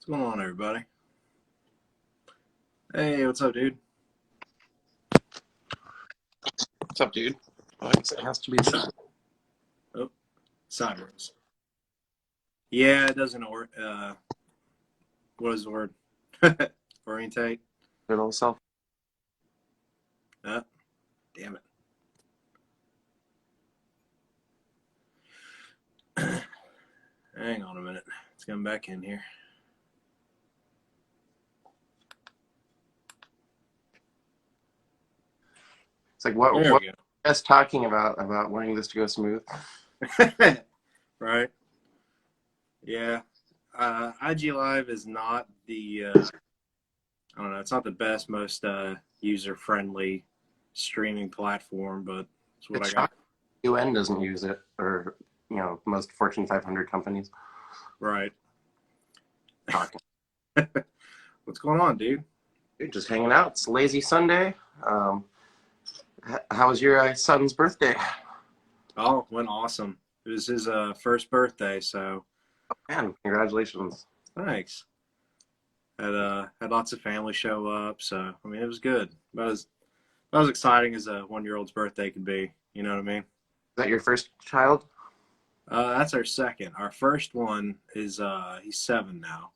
What's going on, everybody? Hey, what's up, dude? What's up, dude? I guess it has to be said. Oh, sideways. Yeah, it doesn't what is the word? Orientate. Good old self. Damn it. Hang on a minute. Let's come back in here. It's like what There what we are you guys talking about wanting this to go smooth? go. Right? Yeah. IG Live is not the I don't know, it's not the best, most user-friendly streaming platform, but it's what I It's got. shocking UN doesn't use it, or most Fortune 500 companies. Right. Shocking. What's going on, dude? Dude, just hanging out. It's lazy Sunday. How was your son's birthday? Oh, went awesome. It was his first birthday, so Man, congratulations. thanks. Had lots of family show up, so I mean it was good. About as exciting as a 1-year-old's birthday could be. You know what I mean? Is that your first child? That's our second. Our first one is he's 7 now.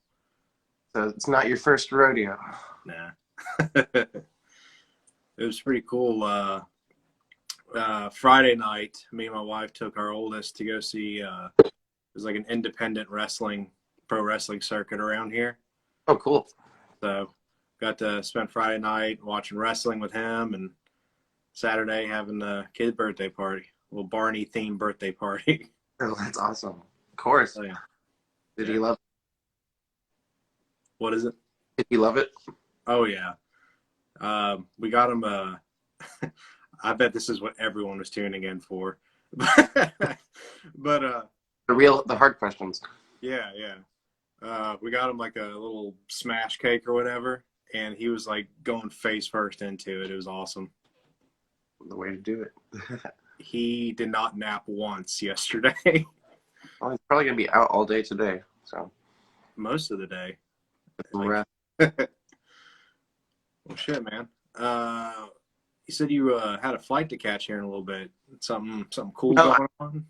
So it's not your first rodeo. Nah. It was pretty cool. Friday night, me and my wife took our oldest to go see. It was like an independent pro wrestling circuit around here. Oh, cool. So got to spend Friday night watching wrestling with him, and Saturday having a kid birthday party, a little Barney themed birthday party. Oh, that's awesome. Of course. So, yeah. Did he love it? What is it? Did he love it? Oh yeah. We got him. I bet this is what everyone was tuning in for. But The hard questions. yeah. We got him like a little smash cake or whatever, and he was like going face first into it. It was awesome. The way to do it. He did not nap once yesterday. Well, he's probably gonna be out all day today, so Most of the day. get some Like, rest. well, shit, man. You said you had a flight to catch here in a little bit. Something cool No, going on?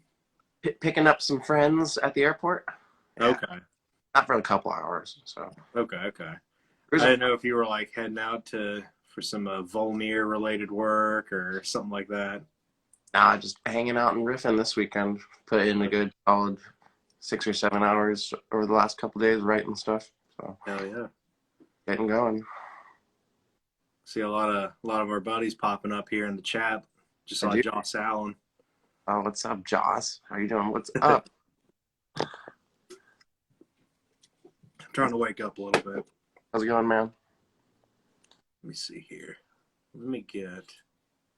picking up some friends at the airport. Yeah, Okay. not for a couple hours. So Okay. I there's didn't know if you were like heading out for some Vulnere related work or something like that. just hanging out and riffing this weekend. Put in a good solid 6 or 7 hours over the last couple days writing stuff. So Hell yeah. getting going. See a lot of our buddies popping up here in the chat. Just saw Joss Allen. Oh, what's up, Joss? How you doing? What's up? I'm trying to wake up a little bit. How's it going, man? Let me see here. Let me get.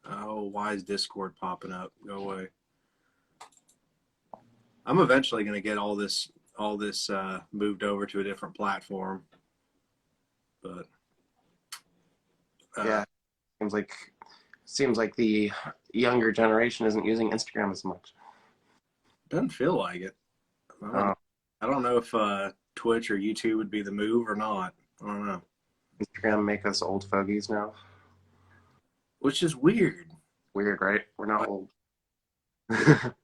Oh, why is Discord popping up? Go away. I'm eventually going to get all this moved over to a different platform. But Yeah, seems like the younger generation isn't using Instagram as much. doesn't feel like it. I don't know if Twitch or YouTube would be the move or not. I don't know. Instagram make us old fogies now. Which is weird. Weird, right? We're not old.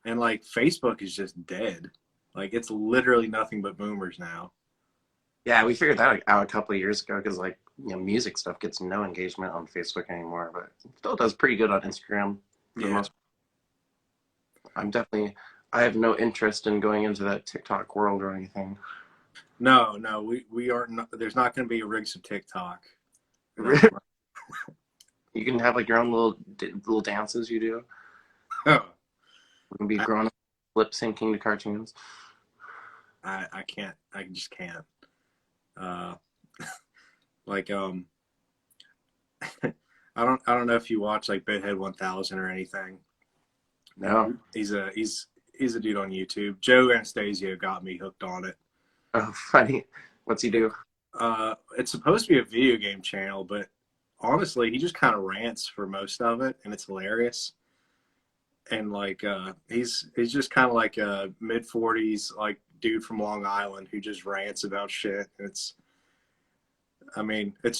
And like Facebook is just dead. Like it's literally nothing but boomers now. Yeah, we figured that out a couple of years ago because music stuff gets no engagement on Facebook anymore, but it still does pretty good on Instagram for the most part. I have no interest in going into that TikTok world or anything. No, we are not. There's not going to be rigs of TikTok. No. You can have like your own little dances you do. Oh, You can be grown up lip syncing to cartoons. I can't. I just can't. Like I don't know if you watch like Bedhead 1000 or anything. No. He's a dude on YouTube. Joe Anastasio got me hooked on it. Oh, funny. What's he do? It's supposed to be a video game channel, but honestly, he just kind of rants for most of it, and it's hilarious. And like, he's just kind of like a mid-40s like dude from Long Island who just rants about shit. It's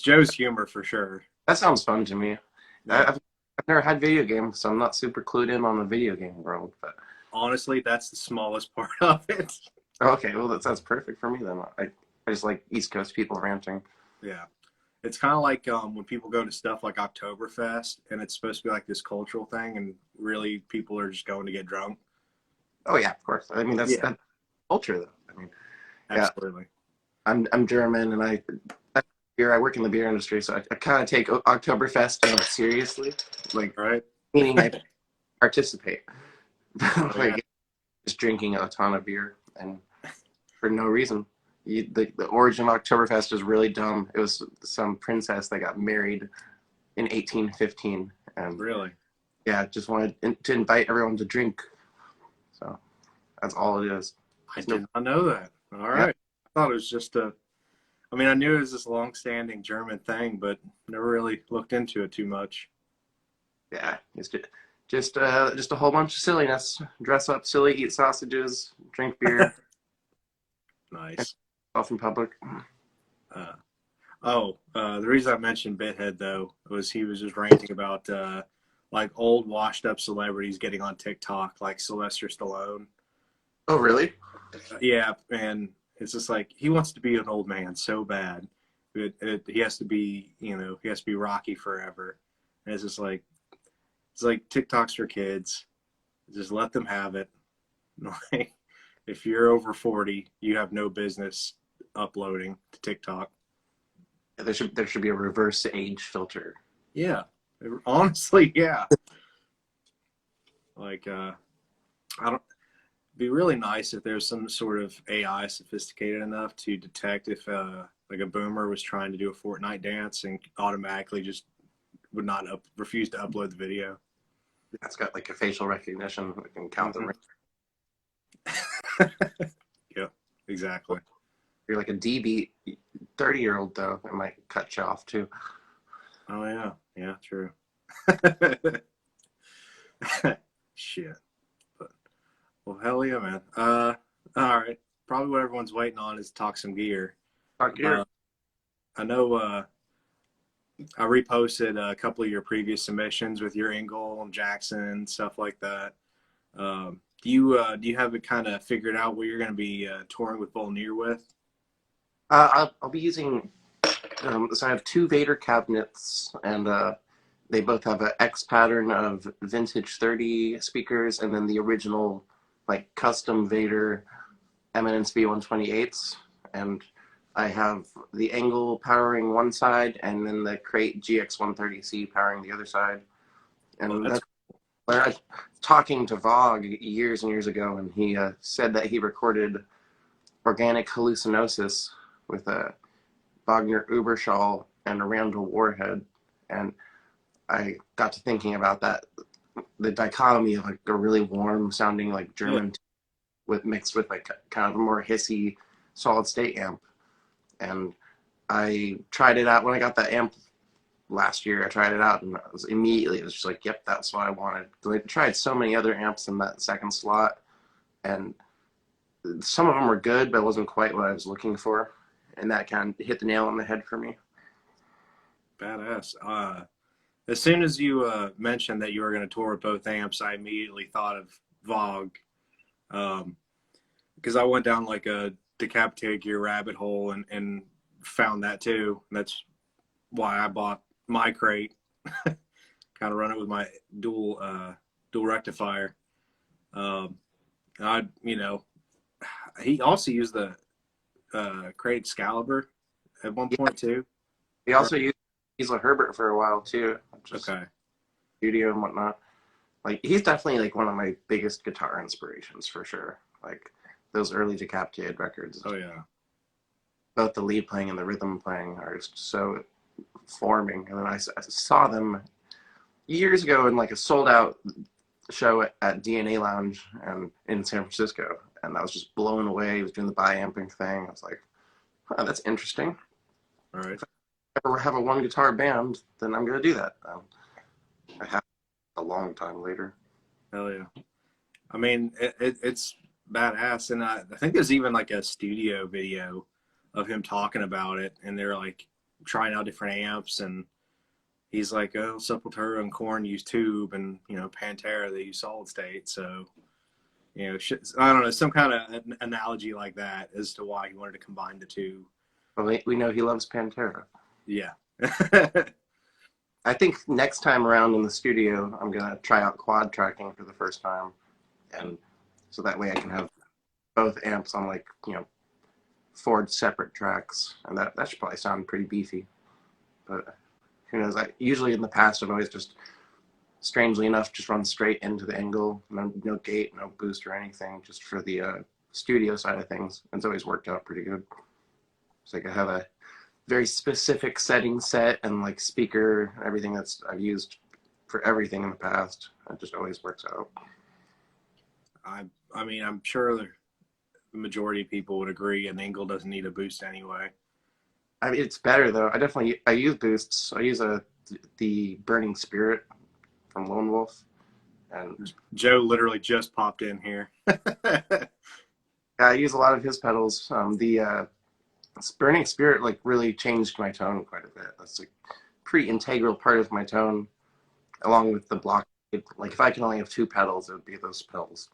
Joe's humor for sure. That sounds fun to me. Yeah. I've never had video games, so I'm not super clued in on the video game world. But Honestly, that's the smallest part of it. okay, well that's perfect for me then. I just like East Coast people ranting. Yeah. It's kind of like when people go to stuff like Oktoberfest and it's supposed to be like this cultural thing, and really people are just going to get drunk. Oh yeah, of course. I mean that's culture though. I mean, yeah, Absolutely. I'm German and I work in the beer industry, so I kind of take Oktoberfest seriously, like Right. meaning I participate. Oh, yeah. Like just drinking a ton of beer and for no reason. The origin of Oktoberfest is really dumb. It was some princess that got married in 1815, and Really? yeah, just wanted to invite everyone to drink. So that's all it is. I did not know that. All right. I thought it was just I knew it was this long-standing German thing, but never really looked into it too much. Yeah, it's just a whole bunch of silliness. Dress up silly, eat sausages, drink beer, Nice. off in public. The reason I mentioned Bithead though was he was just ranting about like old washed up celebrities getting on TikTok, like Sylvester Stallone. Oh, really? Yeah, and it's just like he wants to be an old man so bad. He has to be, he has to be Rocky forever. And it's like TikTok's for kids. Just let them have it. Like, if you're over 40, you have no business uploading to TikTok. There should be a reverse age filter. Yeah, honestly, yeah. Like, I don't. It'd be really nice if there's some sort of AI sophisticated enough to detect if like a boomer was trying to do a Fortnite dance and automatically just would not refuse to upload the video. It's got like a facial recognition. We can count the. Yeah, exactly. You're like a DB 30-year-old though. It might cut you off too. Oh yeah, yeah, true. Shit. But well, hell yeah, man. All right. Probably what everyone's waiting on is talk some gear. Talk gear. I know. I reposted a couple of your previous submissions with your Engel and Jackson stuff like that. Do you have it kind of figured out what you're going to be touring with Vulnere with? I'll be using. So I have two Vader cabinets, and they both have an X pattern of vintage 30 speakers, and then the original, like custom Vader Eminence V128s. And I have the Engel powering one side, and then the Crate GX130C powering the other side. And that's when I was talking to Vogue years and years ago, and he said that he recorded Organic Hallucinosis with a Wagner Uberschall and a Randall Warhead, and I got to thinking about that, the dichotomy of like a really warm sounding like German mixed with like kind of a more hissy solid state amp. And I tried it out when I got that amp last year. I tried it out and it was just like, yep, that's what I wanted. I tried so many other amps in that second slot, and some of them were good, but it wasn't quite what I was looking for. And that kind of hit the nail on the head for me. Badass. As soon as you mentioned that you were going to tour with both amps, I immediately thought of Vogue, because I went down like a decapitated gear rabbit hole and found that too. And that's why I bought my crate, kind of run it with my dual rectifier. He also used the Crate Excalibur at one point too. He also used Diesel Herbert for a while too, just Okay. studio and whatnot. Like he's definitely like one of my biggest guitar inspirations for sure. Like those early Decapitated records. Oh yeah. Both the lead playing and the rhythm playing are just so forming. And then I saw them years ago in like a sold out show at DNA Lounge and in San Francisco, and I was just blown away. He was doing the bi-amping thing. I was like, oh, that's interesting. All right. If I ever have a one guitar band, then I'm gonna do that. I have a long time later. Hell yeah. I mean, it's badass. And I think there's even like a studio video of him talking about it, and they're like trying out different amps, and he's like, oh, Sepultura and Korn use tube, and Pantera, they use solid state. So I don't know, some kind of analogy like that as to why he wanted to combine the two. Well, we know he loves Pantera. Yeah. I think next time around in the studio, I'm gonna try out quad tracking for the first time, and so that way I can have both amps on like 4 separate tracks, and that should probably sound pretty beefy. But who knows? Usually in the past I've always just, strangely enough, just run straight into the angle, no gate, no boost or anything, just for the studio side of things. It's always worked out pretty good. It's like I have a very specific setting set and like speaker and everything that's I've used for everything in the past. It just always works out. I mean, I'm sure the majority of people would agree an angle doesn't need a boost anyway. I mean, it's better though. I use boosts. I use the Burning Spirit from Lone Wolf, and Joe literally just popped in here. I use a lot of his pedals. The Burning Spirit like really changed my tone quite a bit. That's a pretty integral part of my tone, along with the block. Like if I can only have 2 pedals, it would be those pedals.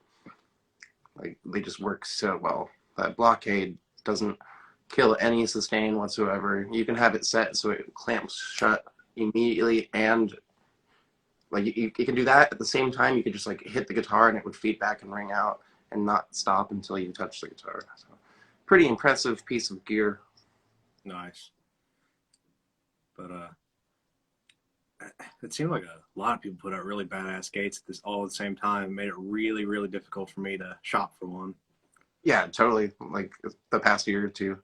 Like they just work so well. That blockade doesn't kill any sustain whatsoever. You can have it set so it clamps shut immediately, and like you can do that at the same time. You could just like hit the guitar and it would feed back and ring out and not stop until you touch the guitar. So, pretty impressive piece of gear. Nice. But it seemed like a lot of people put out really badass gates at this all at the same time. It made it really, really difficult for me to shop for one. Yeah, totally. Like the past year or two,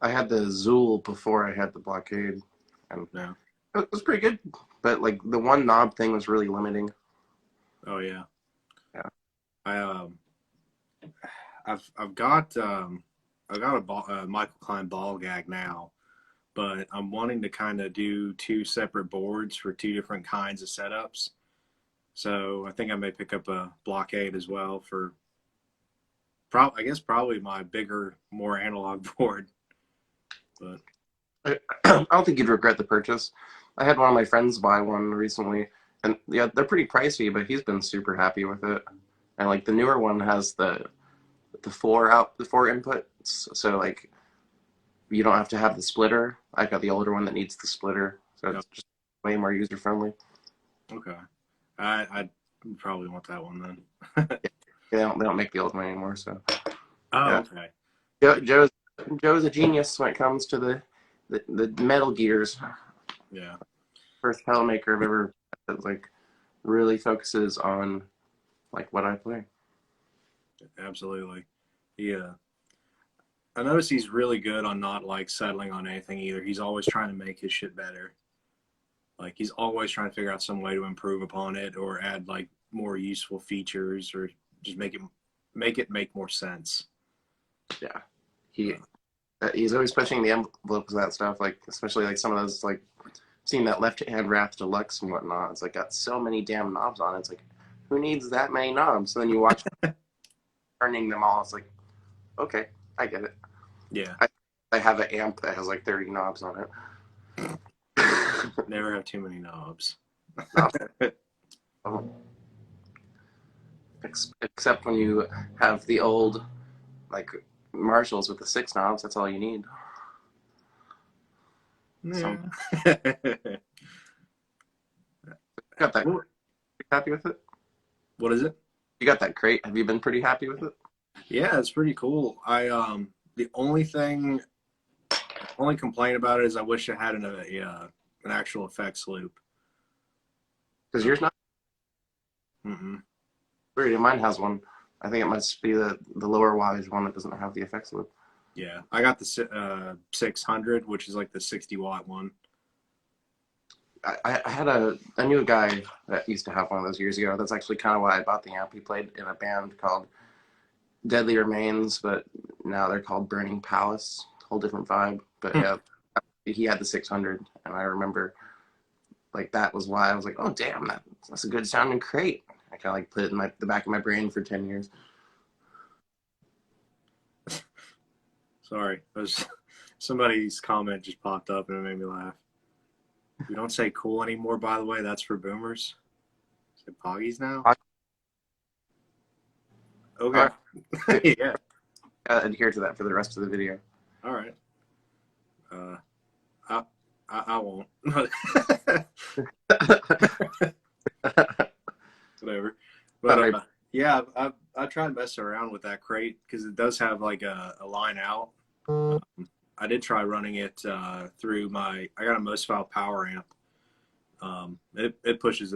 I had the Zool before I had the Blockade, and Yeah. it was pretty good. But like the one knob thing was really limiting. Oh yeah. Yeah. I've got a Michael Klein ball gag now, but I'm wanting to kind of do 2 separate boards for 2 different kinds of setups. So I think I may pick up a Blockade as well for I guess probably my bigger, more analog board. But I don't think you'd regret the purchase. I had one of my friends buy one recently, and yeah, they're pretty pricey, but he's been super happy with it. And like the newer one has the 4 inputs, so like you don't have to have the splitter. I got the older one that needs the splitter, so it's just way more user friendly. okay, I probably want that one then. They don't make the old one anymore, so Oh, yeah. okay. Joe's a genius when it comes to the metal gears. Yeah. First pedal maker I've ever that like really focuses on like what I play. Absolutely. Yeah. I notice he's really good on not like settling on anything either. He's always trying to make his shit better. Like he's always trying to figure out some way to improve upon it or add like more useful features or just make it make more sense. Yeah, he's always pushing the envelopes of that stuff. Like especially like some of those like seeing that left hand Wrath Deluxe and whatnot. It's like got so many damn knobs on it. It's like who needs that many knobs? So then you watch turning them all. It's like okay, I get it. Yeah. I have an amp that has like 30 knobs on it. Never have too many knobs. Except when you have the old like Marshalls with the 6 knobs, that's all you need. Yeah. Got that. Happy with it? What is it? You got that crate. Have you been pretty happy with it? Yeah, it's pretty cool. The only complaint about it is I wish I had an actual effects loop. Because yours not. Mm-mm. Weird. Mine has one. I think it must be the lower wattage one that doesn't have the effects loop. Yeah, I got the 600, which is like the 60-watt one. I had I knew a guy that used to have one of those years ago. That's actually kind of why I bought the amp. He played in a band called Deadly Remains, but now they're called Burning Palace. Whole different vibe. But yeah, he had the 600, and I remember like that was why I was like, oh damn, that's a good sounding crate. I kind of like put it in the back of my brain for 10 years. Sorry. Somebody's comment just popped up and it made me laugh. We don't say cool anymore, by the way. That's for boomers. Say poggies now? Okay. Right. Yeah. Adhere to that for the rest of the video. All right. I won't. Whatever. But yeah, I tried to mess around with that crate because it does have like a line out. I did try running it through I got a Mosfile power amp. It pushes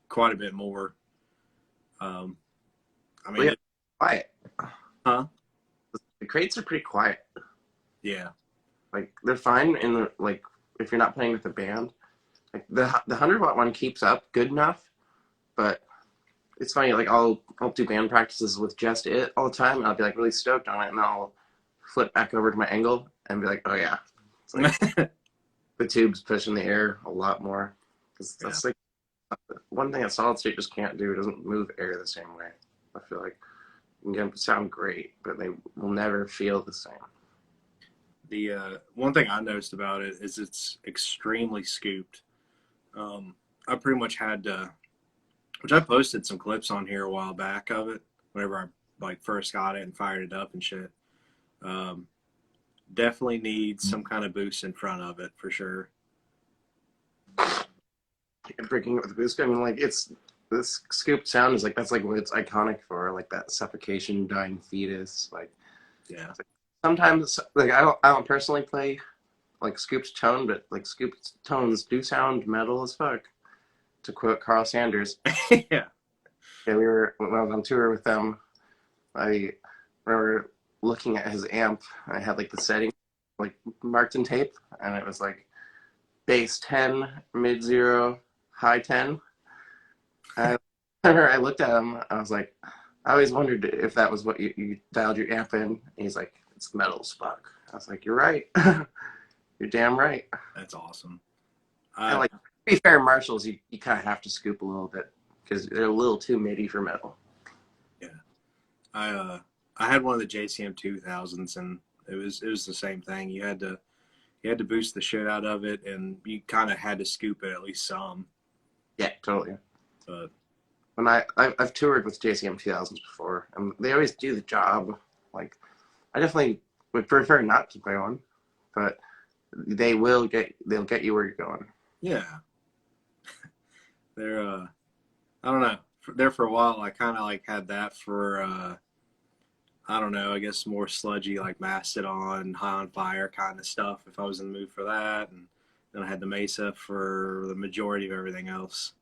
quite a bit more. I mean, yeah, quiet. Huh? The crates are pretty quiet. Yeah. Like they're fine like if you're not playing with the band. Like the 100-watt one keeps up good enough, but it's funny. Like I'll do band practices with just it all the time, and I'll be like really stoked on it, and I'll flip back over to my angle and be like, oh yeah, it's like the tube's pushing the air a lot more because that's like one thing a solid state just can't do. It doesn't move air the same way. I feel like you can get them to sound great, but they will never feel the same. The one thing I noticed about it is it's extremely scooped. I pretty much had to, which I posted some clips on here a while back of it whenever I like first got it and fired it up and shit. Definitely needs some kind of boost in front of it for sure. Breaking it with the boost, I mean, like this scooped sound is like that's like what it's iconic for, like that suffocation, dying fetus. Like, yeah. Like, sometimes, like I don't personally play like scooped tone, but like scooped tones do sound metal as fuck. To quote Carl Sanders. Yeah. Yeah, when I was on tour with them, I remember looking at his amp. I had like the setting like marked in tape, and it was like bass 10, mid 0, high 10. And I looked at him. I was like, I always wondered if that was what you dialed your amp in. And he's like, it's metal as fuck. I was like, you're right. You're damn right. That's awesome. And like, to be fair, Marshalls, you kind of have to scoop a little bit because they're a little too MIDI for metal. Yeah. I had one of the JCM 2000s, and it was the same thing. You had to boost the shit out of it, and you kind of had to scoop it at least some. Yeah, totally. But when I've toured with JCM 2000s before, and they always do the job. Like, I definitely would prefer not to play one, but they'll get you where you're going. Yeah. They're I don't know. There for a while, I kind of like had that for I don't know. I guess more sludgy like Mastodon, High on Fire kind of stuff. If I was in the mood for that, and then I had the Mesa for the majority of everything else.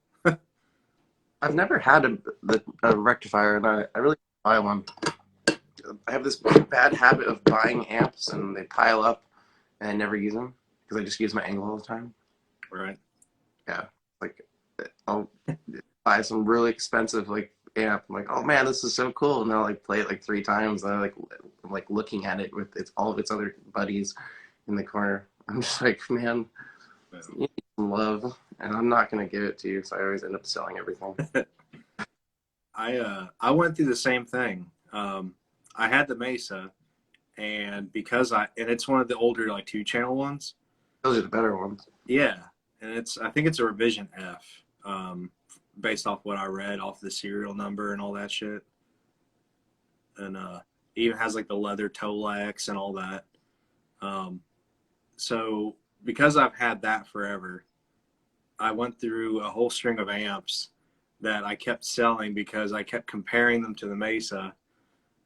I've never had a rectifier, and I really buy one. I have this bad habit of buying amps, and they pile up, and I never use them because I just use my angle all the time. Right. Yeah. Like, I'll buy some really expensive like amp. I'm like, oh man, this is so cool, and I'll like play it like 3 times, and I'm like looking at it with all of its other buddies in the corner. I'm just like, man, you need some love, and I'm not gonna give it to you, so I always end up selling everything. I went through the same thing. I had the Mesa, and it's one of the older like 2-channel ones. Those are the better ones. Yeah, and I think it's a revision F, based off what I read off the serial number and all that shit. And even has like the leather Tolex and all that. So because I've had that forever, I went through a whole string of amps that I kept selling because I kept comparing them to the Mesa,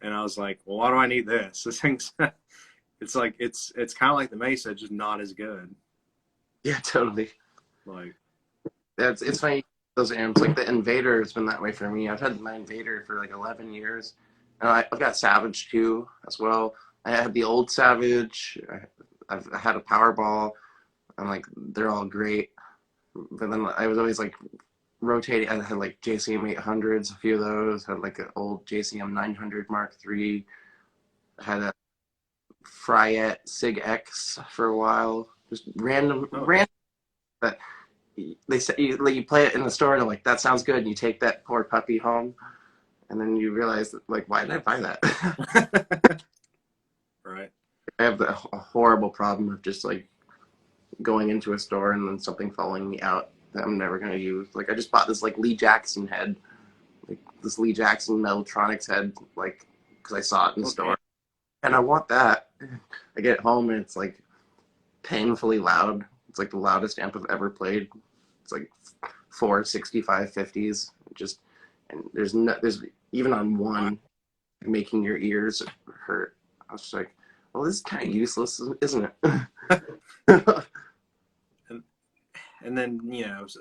and I was like, well, why do I need this? This thing's it's like it's kind of like the Mesa, just not as good. Yeah, totally. Like, it's funny, those amps, like the Invader has been that way for me. I've had my Invader for like 11 years, and I've got Savage too as well. I had the old Savage. I had a Powerball, and like they're all great. But then I was always like rotating. I had like JCM 800s, a few of those. Had like an old JCM 900 Mark III. I had a Fryette Sig X for a while. Just random. But they say you play it in the store and like that sounds good, and you take that poor puppy home, and then you realize that, like, why did I buy that? Right. have a horrible problem of just like going into a store and then something following me out that I'm never gonna use. Like I just bought this like Lee Jackson head, like this Lee Jackson Metaltronics head, like because I saw it in the store, and I want that. I get it home and it's like painfully loud. It's like the loudest amp I've ever played. It's like 46550s. Just and there's even on one making your ears hurt. I was just like, well, this is kind of useless, isn't it? And then,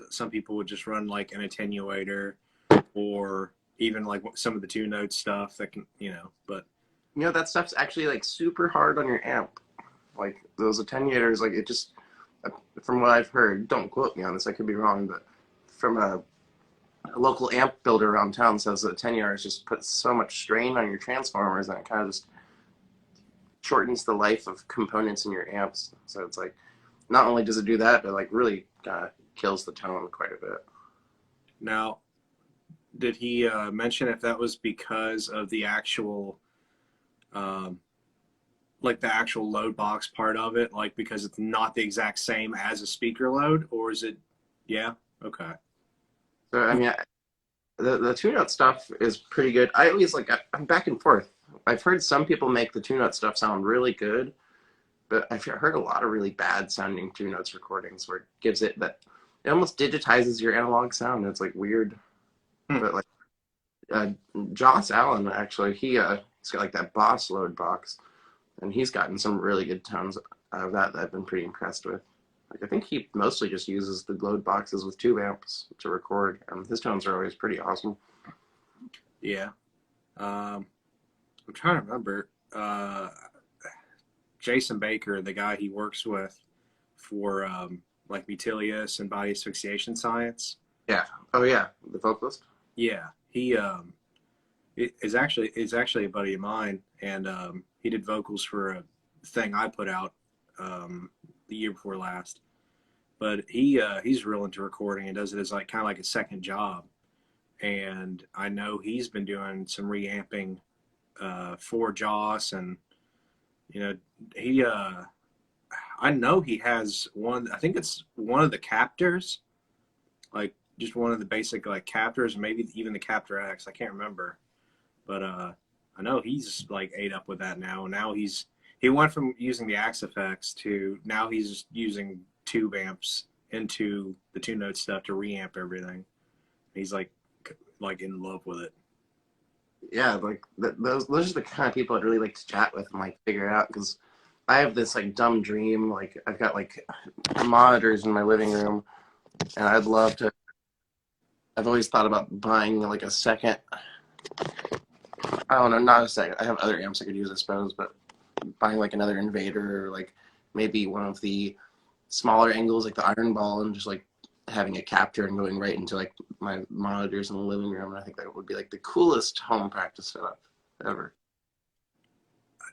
some people would just run like an attenuator or even like some of the two note stuff that can, but that stuff's actually like super hard on your amp. Like those attenuators, like it just, from what I've heard, don't quote me on this, I could be wrong, but from a local amp builder around town says that attenuators just put so much strain on your transformers that it kind of just shortens the life of components in your amps. So it's like, not only does it do that, but like really kills the tone quite a bit. Now, did he mention if that was because of the actual, like the actual load box part of it, like because it's not the exact same as a speaker load, or is it? Yeah. Okay. So I mean, the tune-out stuff is pretty good. I always I'm back and forth. I've heard some people make the tune-out stuff sound really good, but I've heard a lot of really bad sounding tune-outs recordings where it gives it that it almost digitizes your analog sound. It's like weird, but like Joss Allen actually, he's got like that Boss load box, and he's gotten some really good tones out of that I've been pretty impressed with. Like I think he mostly just uses the load boxes with tube amps to record, and his tones are always pretty awesome. Yeah. I'm trying to remember. Jason Baker, the guy he works with for like Metilius and body asphyxiation science. Yeah. Oh yeah, the vocalist. Yeah, he is actually a buddy of mine, and he did vocals for a thing I put out the year before last. But he's real into recording and does it as like kind of like a second job. And I know he's been doing some reamping for Joss, and he I know he has one. I think it's one of the captors, like just one of the basic like captors, maybe even the Captor X. I can't remember, but I know he's like ate up with that now. Now he went from using the Axe effects to now he's using tube amps into the two note stuff to reamp everything. He's like in love with it. Yeah, like those are the kind of people I'd really like to chat with and like figure out, because I have this like dumb dream. Like I've got like monitors in my living room, and I'd love to. I've always thought about buying like a second. I don't know, not a second. I have other amps I could use, I suppose, but buying like another Invader or like maybe one of the smaller angles like the Iron Ball, and just like having a capture and going right into like my monitors in the living room. And I think that would be like the coolest home practice setup ever.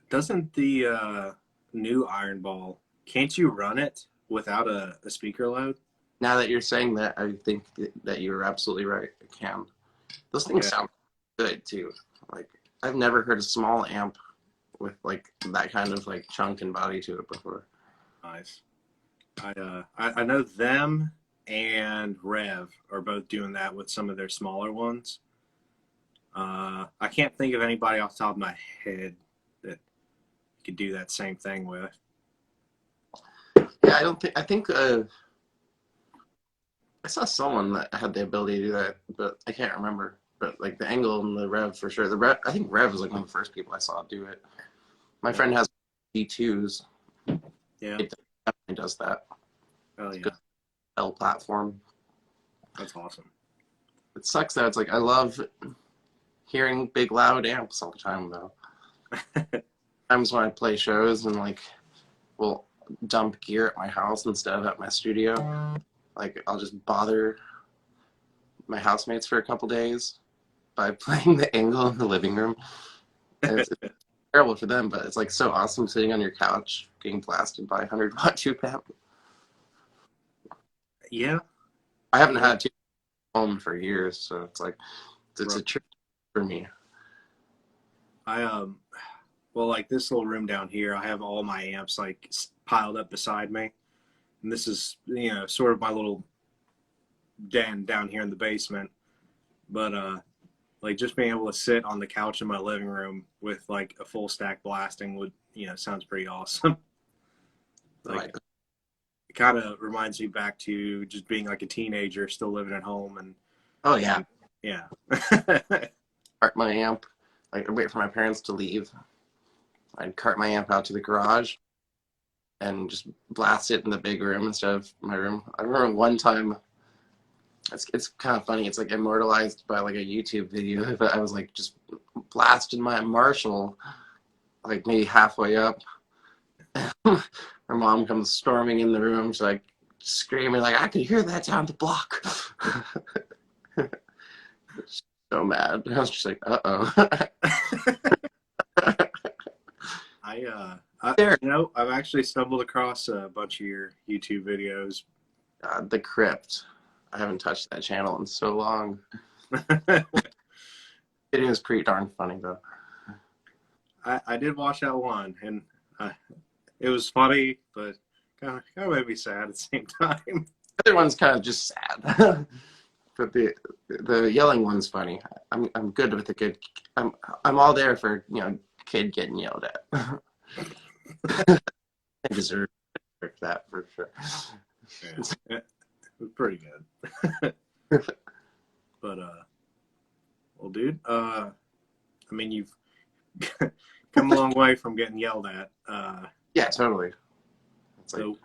Doesn't the new Iron Ball, can't you run it without a speaker load? Now that you're saying that, I think that you're absolutely right. It can. Those things sound good too. Like I've never heard a small amp with like that kind of like chunk and body to it before. Nice. I know them and Rev are both doing that with some of their smaller ones. I can't think of anybody off the top of my head that could do that same thing with. Yeah, I think I saw someone that had the ability to do that, but I can't remember. But like the Angle and the Rev for sure. The Rev, I think Rev was like one of the first people I saw do it. My friend has D2s. Yeah, it definitely does that. oh It's yeah, good L platform. that's awesome. It sucks that it's like I love hearing big loud amps all the time though. Times when I play shows and like will dump gear at my house instead of at my studio. Like I'll just bother my housemates for a couple days by playing the Angle in the living room. And it's terrible for them, but it's like so awesome sitting on your couch getting blasted by 100-watt tube amp. Yeah, I haven't had a tube home for years, so it's like it's a trick for me. I well, like this little room down here, I have all my amps like piled up beside me, and this is sort of my little den down here in the basement. But like just being able to sit on the couch in my living room with like a full stack blasting would sounds pretty awesome. Like Like, it kind of reminds me back to just being like a teenager, still living at home, and oh yeah, yeah. cart my amp. Like, I'd wait for my parents to leave. I'd cart my amp out to the garage and just blast it in the big room instead of my room. I remember one time, it's kind of funny. It's like immortalized by like a YouTube video, but I was like just blasting my Marshall like maybe halfway up. My mom comes storming in the room. She's like screaming like, I could hear that down the block. So mad. I was just like, uh-oh. There. I've actually stumbled across a bunch of your YouTube videos. The Crypt. I haven't touched that channel in so long. It is pretty darn funny though. I did watch that one, and it was funny, but kind of made me sad at the same time. The other one's kind of just sad, but the yelling one's funny. I'm good with the good. I'm all there for kid getting yelled at. I deserve that for sure. Yeah, it was pretty good. But well, dude, I mean, you've come a long way from getting yelled at. Yeah, totally. So, like,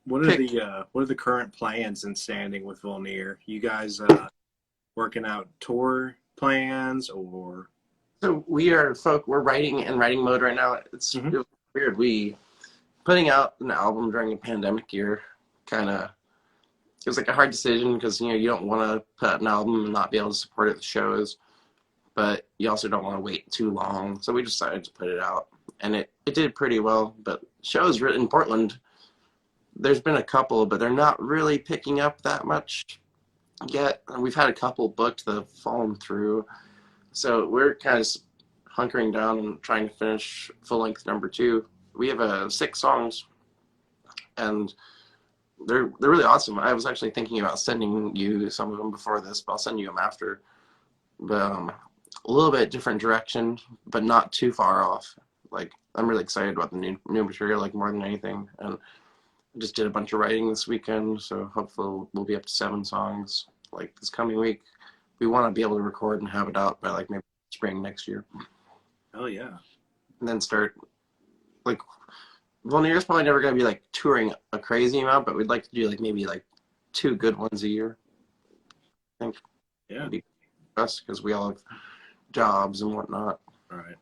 what are the current plans and standing with Vulnere? You guys working out tour plans or? So we're writing in writing mode right now. It's weird. We putting out an album during a pandemic year it was like a hard decision because you don't want to put out an album and not be able to support it at the shows, but you also don't want to wait too long. So we decided to put it out, and it did pretty well. But shows in Portland, there's been a couple, but they're not really picking up that much yet. We've had a couple booked that have fallen through, so we're kind of hunkering down and trying to finish full length number 2. We have 6 songs, and they're really awesome. I was actually thinking about sending you some of them before this, but I'll send you them after. But a little bit different direction, but not too far off. Like, I'm really excited about the new material, like more than anything. And I just did a bunch of writing this weekend, so hopefully we'll be up to 7 songs like this coming week. We want to be able to record and have it out by like maybe spring next year. Oh yeah. And then start like Vulnere's probably never going to be like touring a crazy amount, but we'd like to do like maybe like 2 good ones a year. I think. Yeah. Us because we all have jobs and whatnot. All right.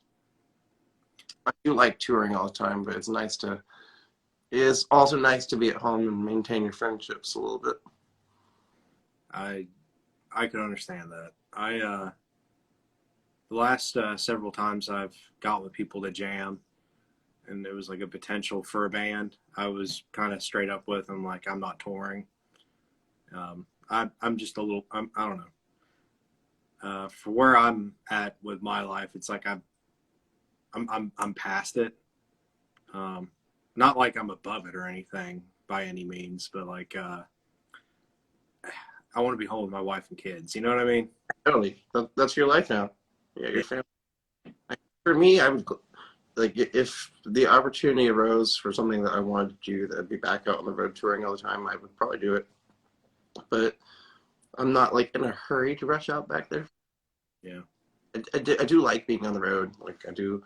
I do like touring all the time, but it is also nice to be at home and maintain your friendships a little bit. I can understand that. The last several times I've got with people to jam, and there was like a potential for a band, I was kind of straight up with them, like, I'm not touring. I'm just a little, I don't know. For where I'm at with my life, it's like I'm past it. Not like I'm above it or anything by any means, but like I want to be home with my wife and kids. You know what I mean? Totally. That's your life now. Yeah, your family. For me, I would like if the opportunity arose for something that I wanted to do, that'd be back out on the road touring all the time. I would probably do it, but I'm not like in a hurry to rush out back there. Yeah. I do like being on the road. Like I do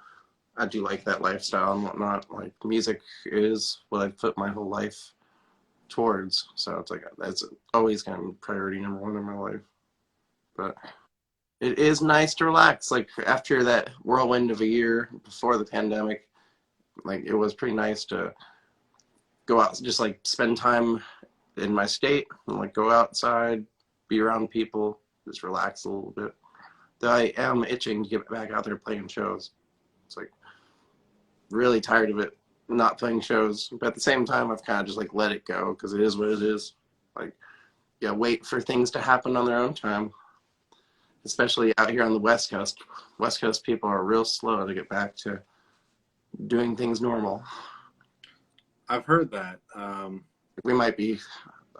like that lifestyle and whatnot. Like music is what I've put my whole life towards. So it's like that's always kind of priority number 1 in my life. But it is nice to relax. Like after that whirlwind of a year before the pandemic, like it was pretty nice to go out, just like spend time in my state and like go outside, be around people, just relax a little bit. Though I am itching to get back out there playing shows. It's like really tired of it, not playing shows. But at the same time, I've kind of just like let it go because it is what it is. Like, yeah, wait for things to happen on their own time. Especially out here on the West Coast. West Coast people are real slow to get back to doing things normal. I've heard that. We might be,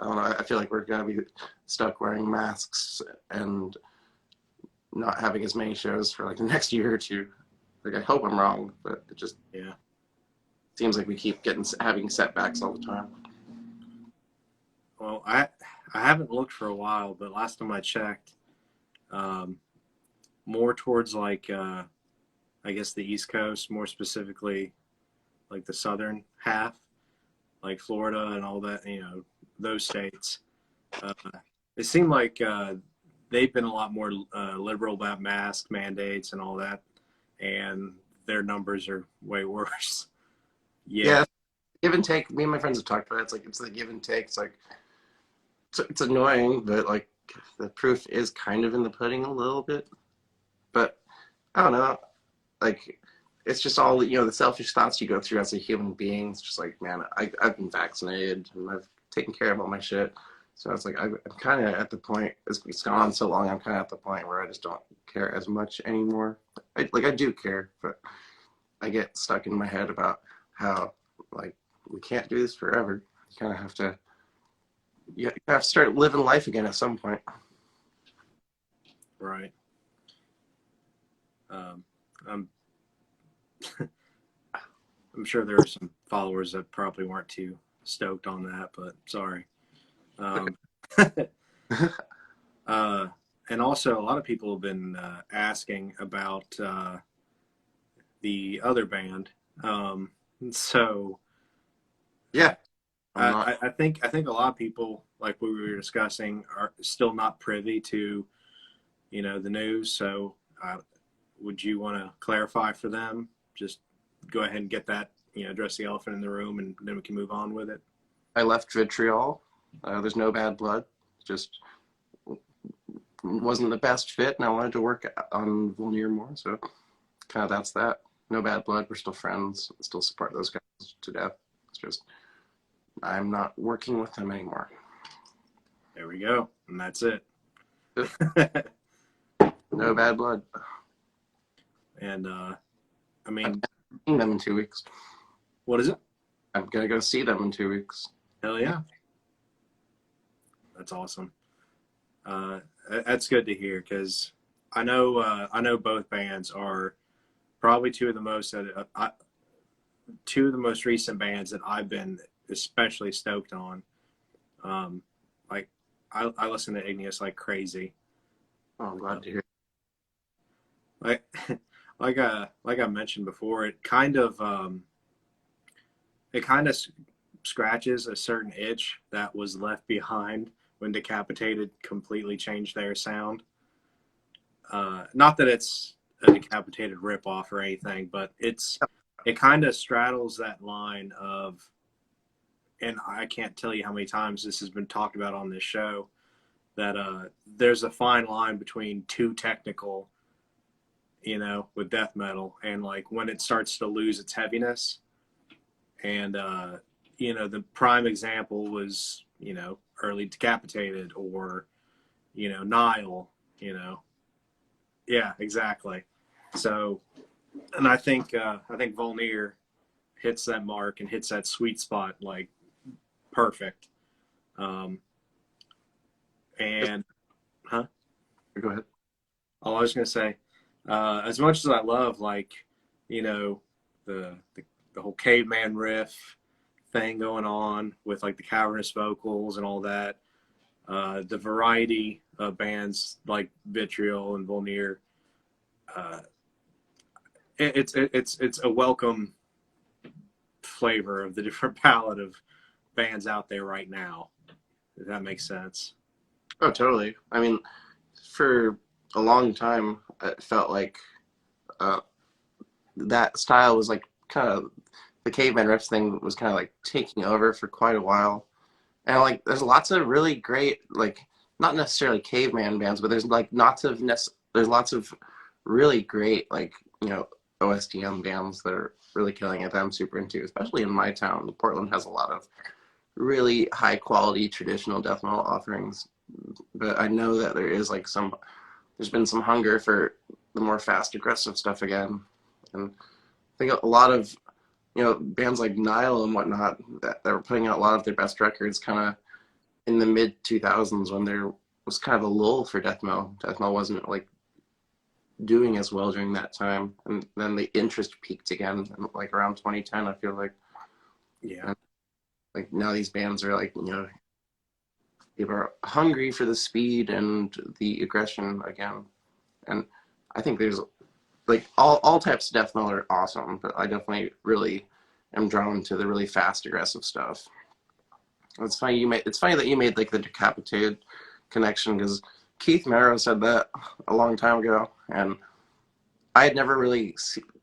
I don't know, I feel like we're going to be stuck wearing masks and not having as many shows for like the next year or two. Like, I hope I'm wrong, but it just seems like we keep having setbacks all the time. Well, I haven't looked for a while, but last time I checked, more towards like I guess the East Coast, more specifically like the southern half, like Florida and all that, those states. It seemed like they've been a lot more liberal about mask mandates and all that, and their numbers are way worse. Yeah, give and take. Me and my friends have talked about it. It's the give and take. It's like it's annoying, but like the proof is kind of in the pudding a little bit. But I don't know. Like, it's just all, the selfish thoughts you go through as a human being. It's just like, man, I've been vaccinated and I've taken care of all my shit. So it's like, I'm kind of at the point, it's gone on so long, I'm kind of at the point where I just don't care as much anymore. I do care, but I get stuck in my head about how, like, we can't do this forever. You kind of have to, you have to start living life again at some point. Right. I'm I'm sure there are some followers that probably weren't too stoked on that, but sorry. And also, a lot of people have been asking about the other band. So Yeah, I think a lot of people, like we were discussing, are still not privy to the news. So would you want to clarify for them? Just go ahead and get that, address the elephant in the room, and then we can move on with it. I left Vitriol. There's no bad blood. Just wasn't the best fit, and I wanted to work on Vulnere more. So kind of that's that. No bad blood. We're still friends. Still support those guys to death. It's just I'm not working with them anymore. There we go, and that's it. No bad blood. And I mean, I'm seeing them in 2 weeks. What is it? I'm gonna go see them in 2 weeks. Hell yeah, that's awesome. That's good to hear, because I know both bands are probably two of the most recent bands that I've been especially stoked on. Like I listen to Igneous like crazy. Oh, I'm glad to hear. Like like I mentioned before, it kind of scratches a certain itch that was left behind when Decapitated completely changed their sound. Not that it's a Decapitated ripoff or anything, but it kind of straddles that line of, and I can't tell you how many times this has been talked about on this show, that there's a fine line between too technical, with death metal, and like when it starts to lose its heaviness. And the prime example was early Decapitated, or Nile. Yeah, exactly. So, and I think Vulnere hits that mark and hits that sweet spot like perfect. And huh? Go ahead. Oh, I was gonna say, as much as I love, like, the whole caveman riff thing going on with like the cavernous vocals and all that, the variety of bands like Vitriol and Vulnere, it's a welcome flavor of the different palette of bands out there right now, if that makes sense. Oh, totally. I mean, for a long time, it felt like that style was like kind of the caveman riffs thing was kind of like taking over for quite a while. And like, there's lots of really great, like, not necessarily caveman bands, but there's lots of really great, like, OSDM bands that are really killing it that I'm super into, especially in my town. Portland has a lot of really high quality traditional death metal offerings, but I know that there's been some hunger for the more fast aggressive stuff again. And I think a lot of bands like Nile and whatnot that were putting out a lot of their best records kind of in the mid 2000s when there was kind of a lull for death metal. Death metal wasn't like doing as well during that time, and then the interest peaked again, like around 2010. I feel like, Yeah. and, like now these bands are like people are hungry for the speed and the aggression again, and I think there's like all types of death metal are awesome, but I definitely really am drawn to the really fast aggressive stuff. It's funny that you made like the Decapitated connection because Keith Merrow said that a long time ago, and I had never really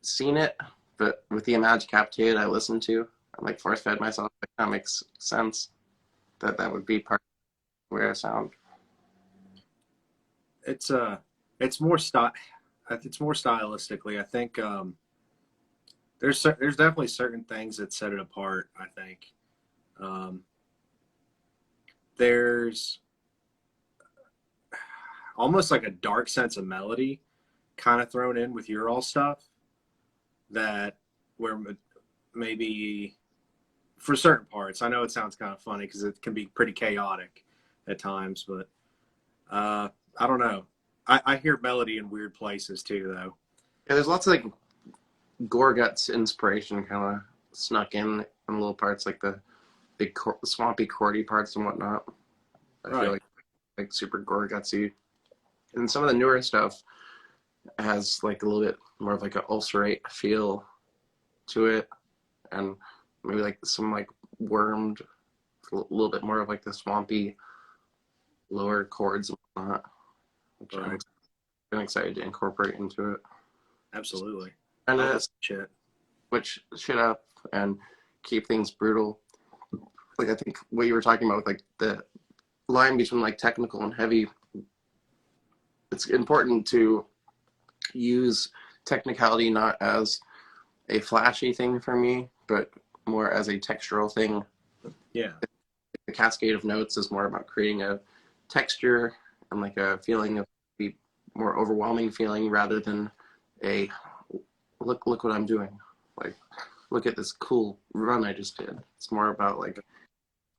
seen it, but with the amount Decapitated I listened to, I'm like force fed myself. That makes sense that would be part of where I sound. It's more style. It's more stylistically. I think there's definitely certain things that set it apart. I think um, there's almost like a dark sense of melody kind of thrown in with your all stuff that where maybe for certain parts. I know it sounds kind of funny because it can be pretty chaotic at times, but I don't know. I hear melody in weird places too, though. Yeah, there's lots of like Gorguts inspiration kind of snuck in little parts, like the big swampy chordy parts and whatnot. I feel Right. like super Gorgutsy. And some of the newer stuff has like a little bit more of like an ulcerate feel to it, and maybe like some like wormed, a little bit more of like the swampy lower chords and whatnot, which I'm Right. been excited to incorporate into it. Absolutely. And I love shit. switch shit up and keep things brutal. Like I think what you were talking about with like the line between like technical and heavy, it's important to use technicality not as a flashy thing for me, but more as a textural thing. Yeah. The cascade of notes is more about creating a texture and like a feeling of the more overwhelming feeling rather than a look what I'm doing. Like look at this cool run I just did. It's more about like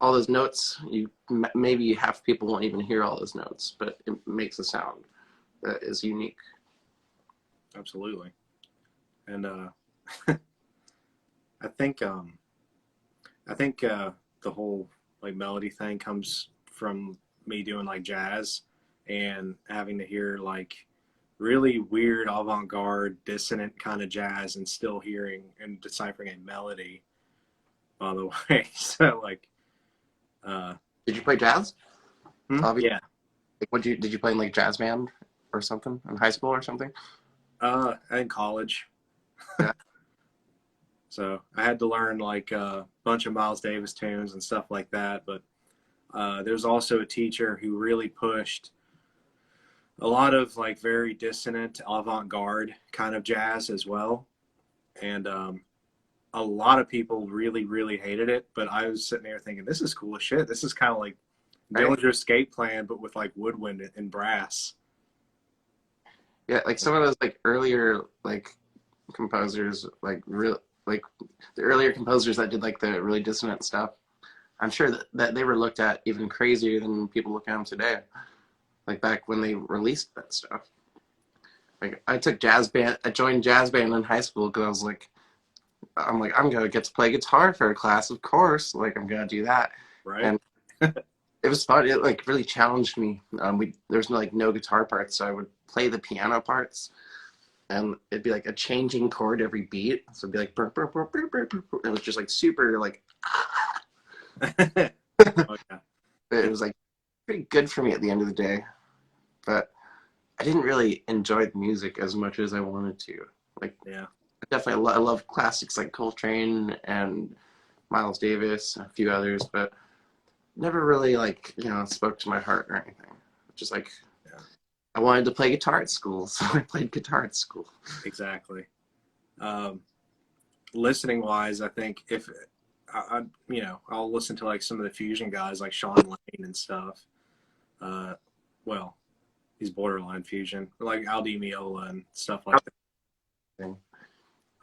all those notes. You maybe half people won't even hear all those notes, but it makes a sound that is unique. Absolutely. And I think I think the whole like melody thing comes from me doing like jazz and having to hear like really weird avant-garde dissonant kind of jazz and still hearing and deciphering a melody by the way. So like uh Did you play jazz? Obviously, yeah. like, did you play in like jazz band or something in high school or something? In college. Yeah. So I had to learn like a bunch of Miles Davis tunes and stuff like that. But there's also a teacher who really pushed a lot of like very dissonant avant-garde kind of jazz as well. And a lot of people really, really hated it. But I was sitting there thinking, this is cool as shit. This is kind of like Right. Dillinger Escape Plan, but with like woodwind and brass. Yeah, like some of those like earlier like composers, like real like the earlier composers that did like the really dissonant stuff. I'm sure that they were looked at even crazier than people look at them today. Like back when they released that stuff. Like I joined jazz band in high school because I'm gonna get to play guitar for a class, of course. Like I'm gonna do that, Right. and it was fun. It like really challenged me. There's no guitar parts, so I would play the piano parts, and it'd be like a changing chord every beat. So it'd be like burr, burr, burr, burr, burr, burr, burr. It was just like super like Oh yeah. it was like pretty good for me at the end of the day. But I didn't really enjoy the music as much as I wanted to. Like Yeah. definitely I love classics like Coltrane and Miles Davis, a few others, but never really like spoke to my heart or anything. Just like Yeah. I wanted to play guitar at school, so I played guitar at school. Exactly. Um, Listening wise, I think if I'll listen to like some of the fusion guys like Sean Lane and stuff. Uh, well, he's borderline fusion, like Aldi Meola and stuff like that. Thing.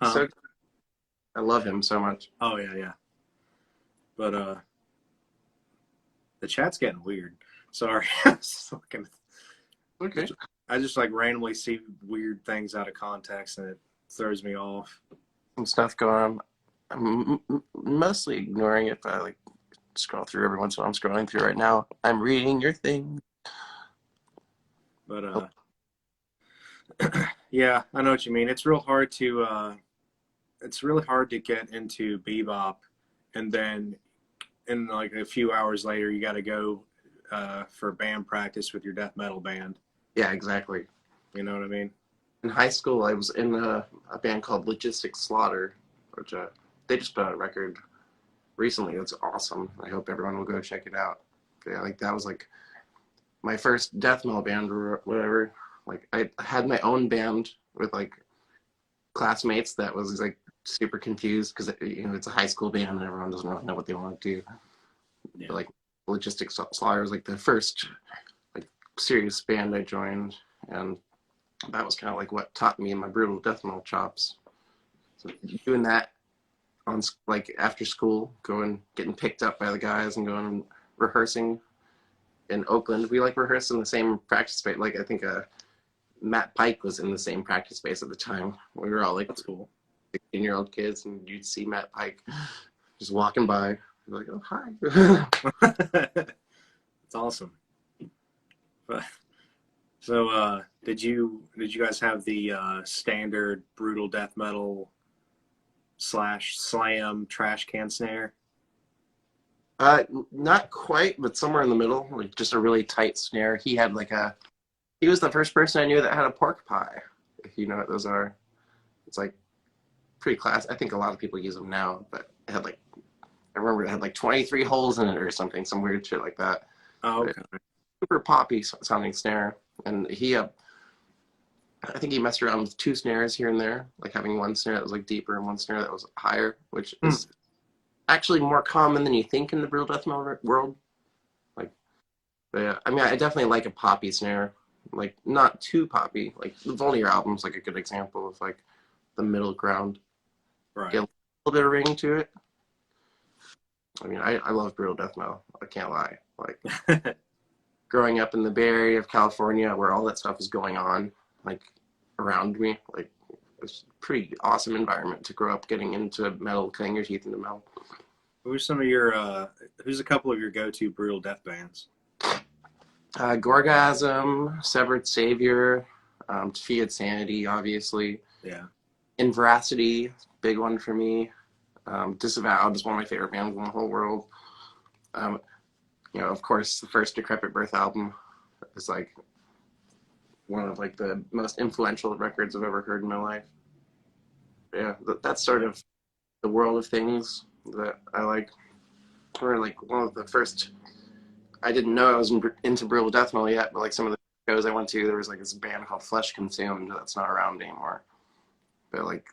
Huh? So I love him so much. Oh yeah, yeah. But the chat's getting weird. Sorry. Okay. I just like randomly see weird things out of context and it throws me off. Some stuff going on. I'm mostly ignoring it, but I like scroll through every once in a while. I'm scrolling through right now. I'm reading your thing. But Oh, yeah, I know what you mean. It's really hard to get into bebop, and then in like a few hours later, you got to go for band practice with your death metal band. yeah, exactly. You know what I mean? In high school, I was in a band called Logistic Slaughter, which they just put out a record recently. It's awesome. I hope everyone will go check it out. But yeah, like that was like my first death metal band or whatever. Like I had my own band with like classmates that was like super confused because it's a high school band and everyone doesn't really know what they want to do. Yeah. But like Logistic Slaughter was like the first like serious band I joined, and that was kind of like what taught me my brutal death metal chops. So doing that on like after school, going getting picked up by the guys and going and rehearsing in Oakland. We like rehearsed in the same practice space. Like I think Matt Pike was in the same practice space at the time. We were all like That's cool. 16-year-old kids, and you'd see Matt Pike just walking by. You're like, oh hi. It's awesome. But so did you guys have the standard brutal death metal / slam trash can snare? Not quite, but somewhere in the middle, like just a really tight snare. He was the first person I knew that had a pork pie. If you know what those are, it's like pretty class. I think a lot of people use them now, but it had like I remember it had like 23 holes in it or something, some weird shit like that. Oh, But okay. super poppy sounding snare, and I think he messed around with two snares here and there, like having one snare that was like deeper and one snare that was higher, which Hmm. is actually more common than you think in the brutal death metal world. Like, but yeah, I mean, I definitely like a poppy snare, like not too poppy. Like the Vulnere album's like a good example of like the middle ground. Right. Get a little bit of ring to it. I mean, I love brutal death metal. I can't lie. Like growing up in the Bay Area of California, where all that stuff is going on, like around me, like it's a pretty awesome environment to grow up getting into metal, cutting your teeth into metal. Who's some of your who's a couple of your go-to brutal death bands? Gorgasm, Severed Savior, Defeated Sanity, obviously. Yeah. Inveracity, big one for me. Disavowed is one of my favorite bands in the whole world. Um, of course, the first Decrepit Birth album is like one of like the most influential records I've ever heard in my life. Yeah, that's sort of the world of things that I like. Or like one of the first. I didn't know I was into brutal death metal yet, but like some of the shows I went to, there was like this band called Flesh Consumed that's not around anymore. But like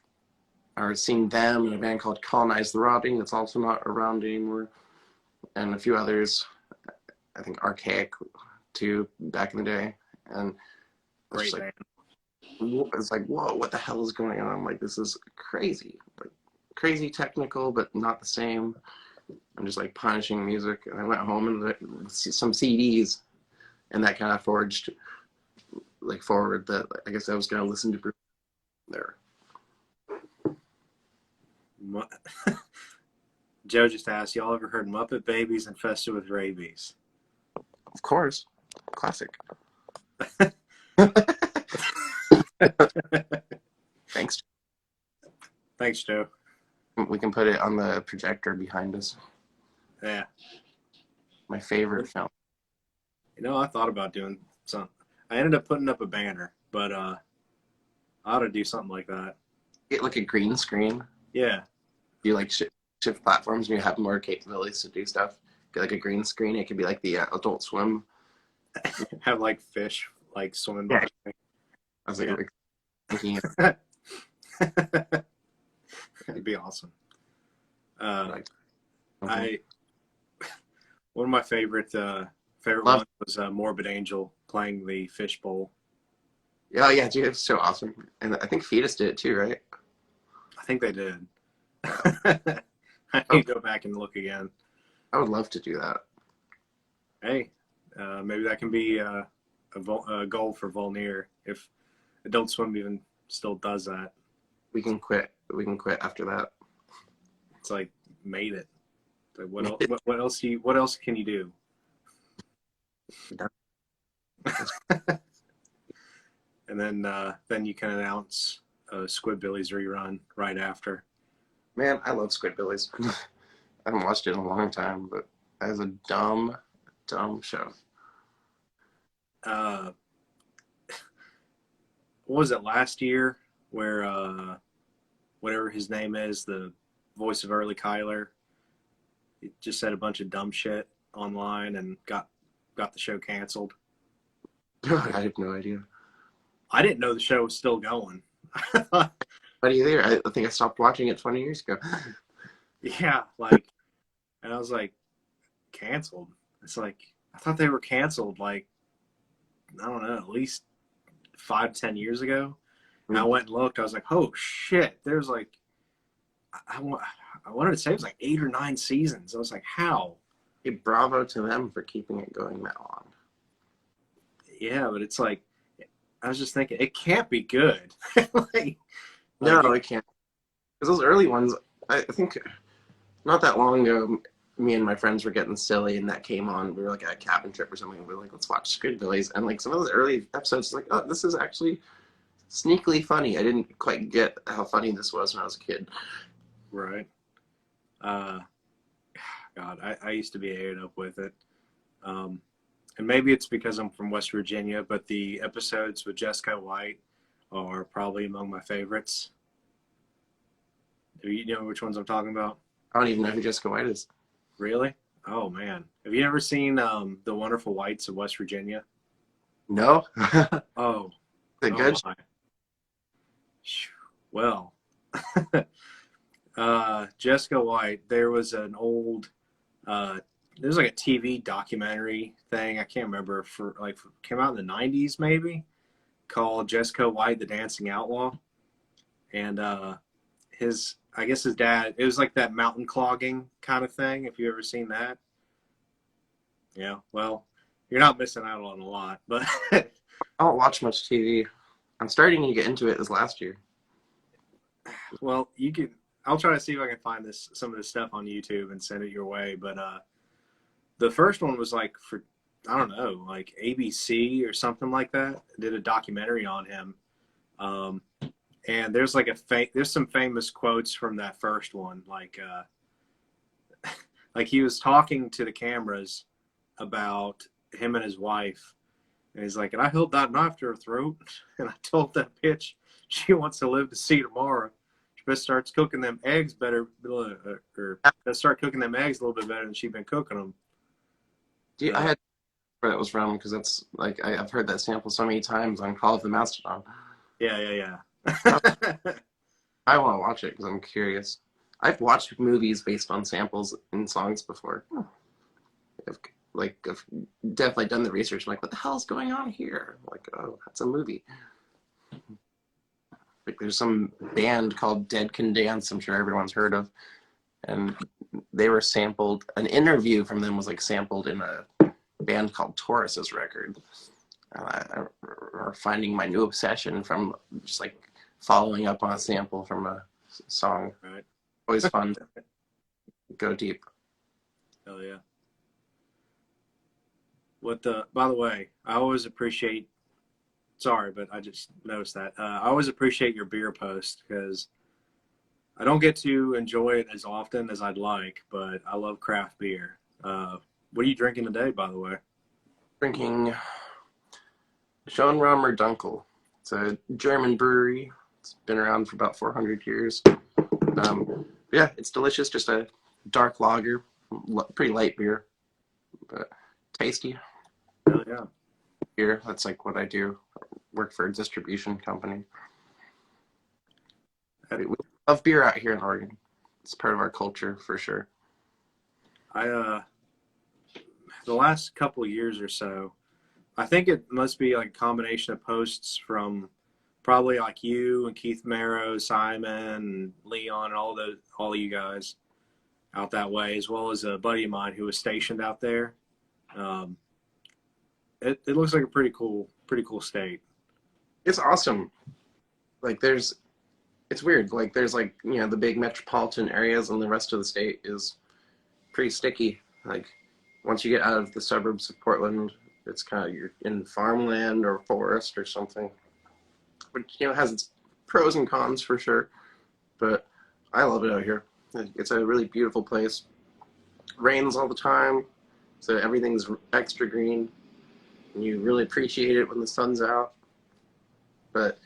I was seeing them and a band called Colonize the Rotting that's also not around anymore, and a few others. I think Archaic too back in the day, and Great like, band. it's like whoa, what the hell is going on? I'm like, this is crazy, like crazy technical, but not the same. I'm just like punishing music, and I went home and some CDs, and that kind of forged like forward that I guess I was gonna listen to there. Joe just asked, y'all ever heard Muppet Babies Infested with Rabies? Of course, classic. Thanks. Thanks, Joe. We can put it on the projector behind us. Yeah. My favorite film. I thought about doing something. I ended up putting up a banner, but I ought to do something like that. Get like a green screen. Yeah. You like shift platforms and you have more capabilities to do stuff. Get like a green screen. It could be like the Adult Swim. Have like fish like swimming Yeah. by. I was like thinking It'd be awesome. like, I one of my favorite Love. ones was Morbid Angel playing the fishbowl. Yeah, dude, it's so awesome. And I think Fetus did it too, right? I think they did. I Oh, need to go back and look again. I would love to do that. Hey, maybe that can be a goal for Vulnere if Adult Swim even still does that. We can quit. We can quit after that. It's like made it. Like what else what else can you do? And then you can announce Squidbillies rerun right after. Man, I love Squidbillies. I haven't watched it in a long time, but that is a dumb, dumb show. Uh, what was it last year where whatever his name is, the voice of Early Kyler, he just said a bunch of dumb shit online and got the show canceled. I have no idea. I didn't know the show was still going. But either, I think I stopped watching it 20 years ago. Yeah, like, and I was like, canceled. It's like I thought they were canceled. Like, I don't know, at least 5-10 years ago. And I went and looked. I was like, oh shit! There's like, I wanted to say it was like 8 or 9 seasons. I was like, how? Hey, bravo to them for keeping it going that long. Yeah, but it's like, I was just thinking, it can't be good. No, it can't. Because those early ones, I think not that long ago, me and my friends were getting silly, and that came on. We were like at a cabin trip or something. And we were like, let's watch Squidbillies. And like some of those early episodes, like, oh, this is actually sneakily funny. I didn't quite get how funny this was when I was a kid. Right. God, I used to be ate up with it. And maybe it's because I'm from West Virginia, but the episodes with Jessica White are probably among my favorites. Do you know which ones I'm talking about? I don't even know who Jessica White is. Really? Oh, man. Have you ever seen The Wonderful Whites of West Virginia? No? Oh. Is it good? My. Well, Jessica White, there was an old, there's like a TV documentary thing. I can't remember came out in the 90s maybe, called Jessica White, the Dancing Outlaw. And I guess his dad, it was like that mountain clogging kind of thing. If you ever seen that. Yeah, well, you're not missing out on a lot, but I don't watch much TV. I'm starting to get into it this last year. well, I'll try to see if I can find some of this stuff on YouTube and send it your way. But the first one was like for, I don't know, like ABC or something like that. Did a documentary on him. And there's like there's some famous quotes from that first one. Like he was talking to the cameras about him and his wife. And he's like, and I held that knife to her throat. And I told that bitch she wants to live to see tomorrow. She best starts cooking them eggs better, or best start cooking them eggs a little bit better than she's been cooking them. I had where that was from because that's like I've heard that sample so many times on Call of the Mastodon. Yeah. I want to watch it because I'm curious. I've watched movies based on samples in songs before. I've definitely done the research. I'm like, what the hell is going on here? I'm like, oh, that's a movie. Like, there's some band called Dead Can Dance. I'm sure everyone's heard of, and they were sampled. An interview from them was like sampled in a band called Taurus's record. Or finding my new obsession from just like following up on a sample from a song. Right. Always fun to go deep. Hell yeah. By the way, I always appreciate, sorry, but I just noticed that. I always appreciate your beer post because I don't get to enjoy it as often as I'd like, but I love craft beer. What are you drinking today, by the way? Drinking Schönraumer Dunkel. It's a German brewery. It's been around for about 400 years. Yeah, it's delicious. Just a dark lager, pretty light beer, but tasty. Hell yeah. Beer. That's like what I do. Work for a distribution company. We love beer out here in Oregon. It's part of our culture for sure. The last couple of years or so, I think it must be like a combination of posts from probably like you and Keith Marrow, Simon, and Leon, and all of you guys out that way, as well as a buddy of mine who was stationed out there. Um, it looks like a pretty cool state. It's awesome. Like it's weird. Like there's like, the big metropolitan areas and the rest of the state is pretty sticky. Like once you get out of the suburbs of Portland, it's kind of, you're in farmland or forest or something. But, it has its pros and cons for sure. But I love it out here. It's a really beautiful place. Rains all the time, so everything's extra green. And you really appreciate it when the sun's out. But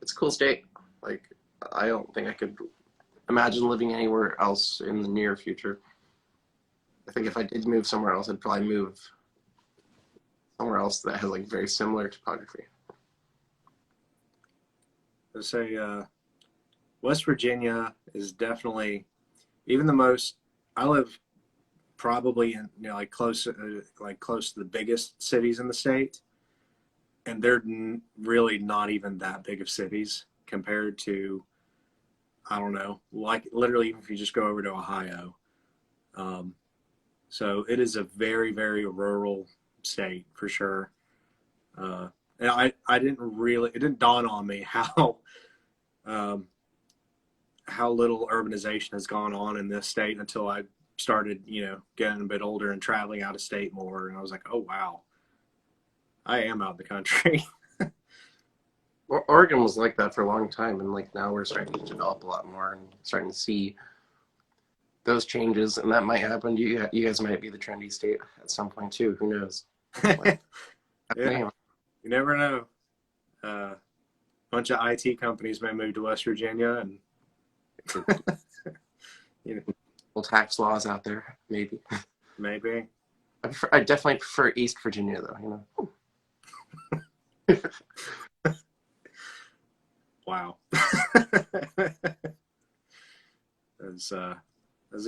it's a cool state. Like, I don't think I could imagine living anywhere else in the near future. I think if I did move somewhere else, I'd probably move somewhere else that has like very similar topography. Let's say West Virginia is definitely even the most. I live probably in like close to the biggest cities in the state, and they're really not even that big of cities compared to, I don't know, like literally even if you just go over to Ohio. So it is a very, very rural state for sure. And I didn't really, it didn't dawn on me how little urbanization has gone on in this state until I started, getting a bit older and traveling out of state more. And I was like, oh, wow, I am out of the country. Oregon was like that for a long time. And like now we're starting to develop a lot more and starting to see those changes. And that might happen. You guys might be the trendy state at some point too. Who knows? Like, yeah, you never know. Bunch of IT companies may move to West Virginia and well, tax laws out there, maybe. Maybe. I definitely prefer East Virginia, though. Wow. That's a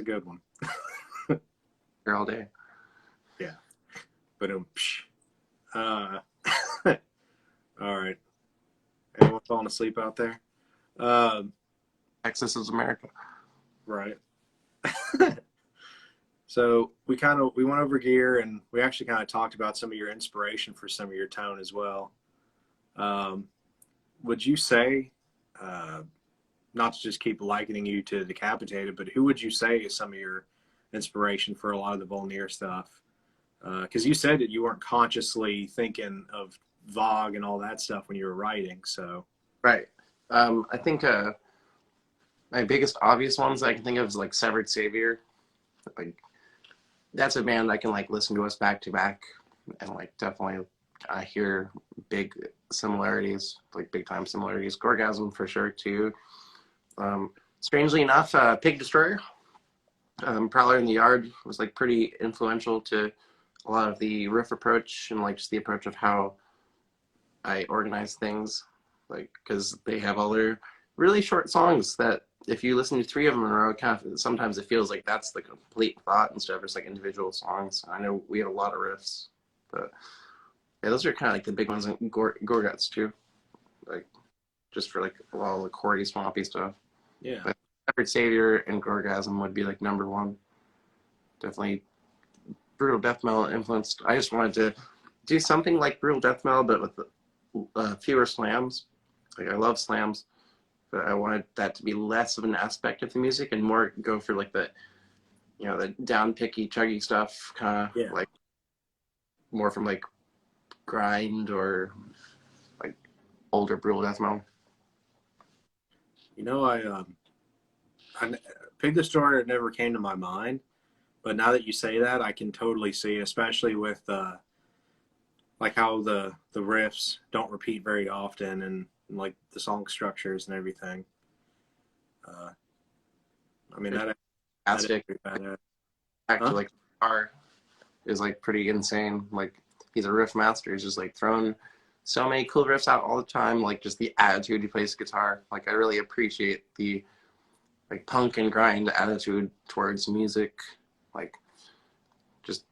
good one. Here all day. Yeah. But all right. Anyone falling asleep out there? Texas is America. Right. So we went over gear, and we actually kind of talked about some of your inspiration for some of your tone as well. Would you say, not to just keep likening you to Decapitated, but who would you say is some of your inspiration for a lot of the Vulnere stuff? Because you said that you weren't consciously thinking of Vogue and all that stuff when you were writing. So right. I think my biggest obvious ones I can think of is like Severed Savior. Like that's a band I can like listen to us back to back and like definitely hear big similarities, like big time similarities. Gorgasm for sure too. Strangely enough, Pig Destroyer, Prowler in the Yard was like pretty influential to a lot of the riff approach and like just the approach of how I organize things, like because they have all their really short songs that if you listen to 3 of them in a row, kind of sometimes it feels like that's the complete thought instead of just like individual songs. I know we have a lot of riffs, but yeah, those are kind of like the big ones. And Gorguts too, like just for like all the chordy, swampy stuff. yeah. But Severed Savior and Gorgasm would be like number one. Definitely brutal death metal influenced. I just wanted to do something like brutal death metal, but with fewer slams. Like I love slams, but I wanted that to be less of an aspect of the music and more go for like the, the down picky, chuggy stuff, kind of like more from like grind or like older brutal death metal. I Pig Destroyer never came to my mind, but now that you say that, I can totally see it, especially with like how the riffs don't repeat very often and like the song structures and everything. I mean that Acid actually, huh? like guitar is like pretty insane. Like he's a riff master. He's just like throwing so many cool riffs out all the time. Like just the attitude he plays guitar. Like I really appreciate the like punk and grind attitude towards music. Like just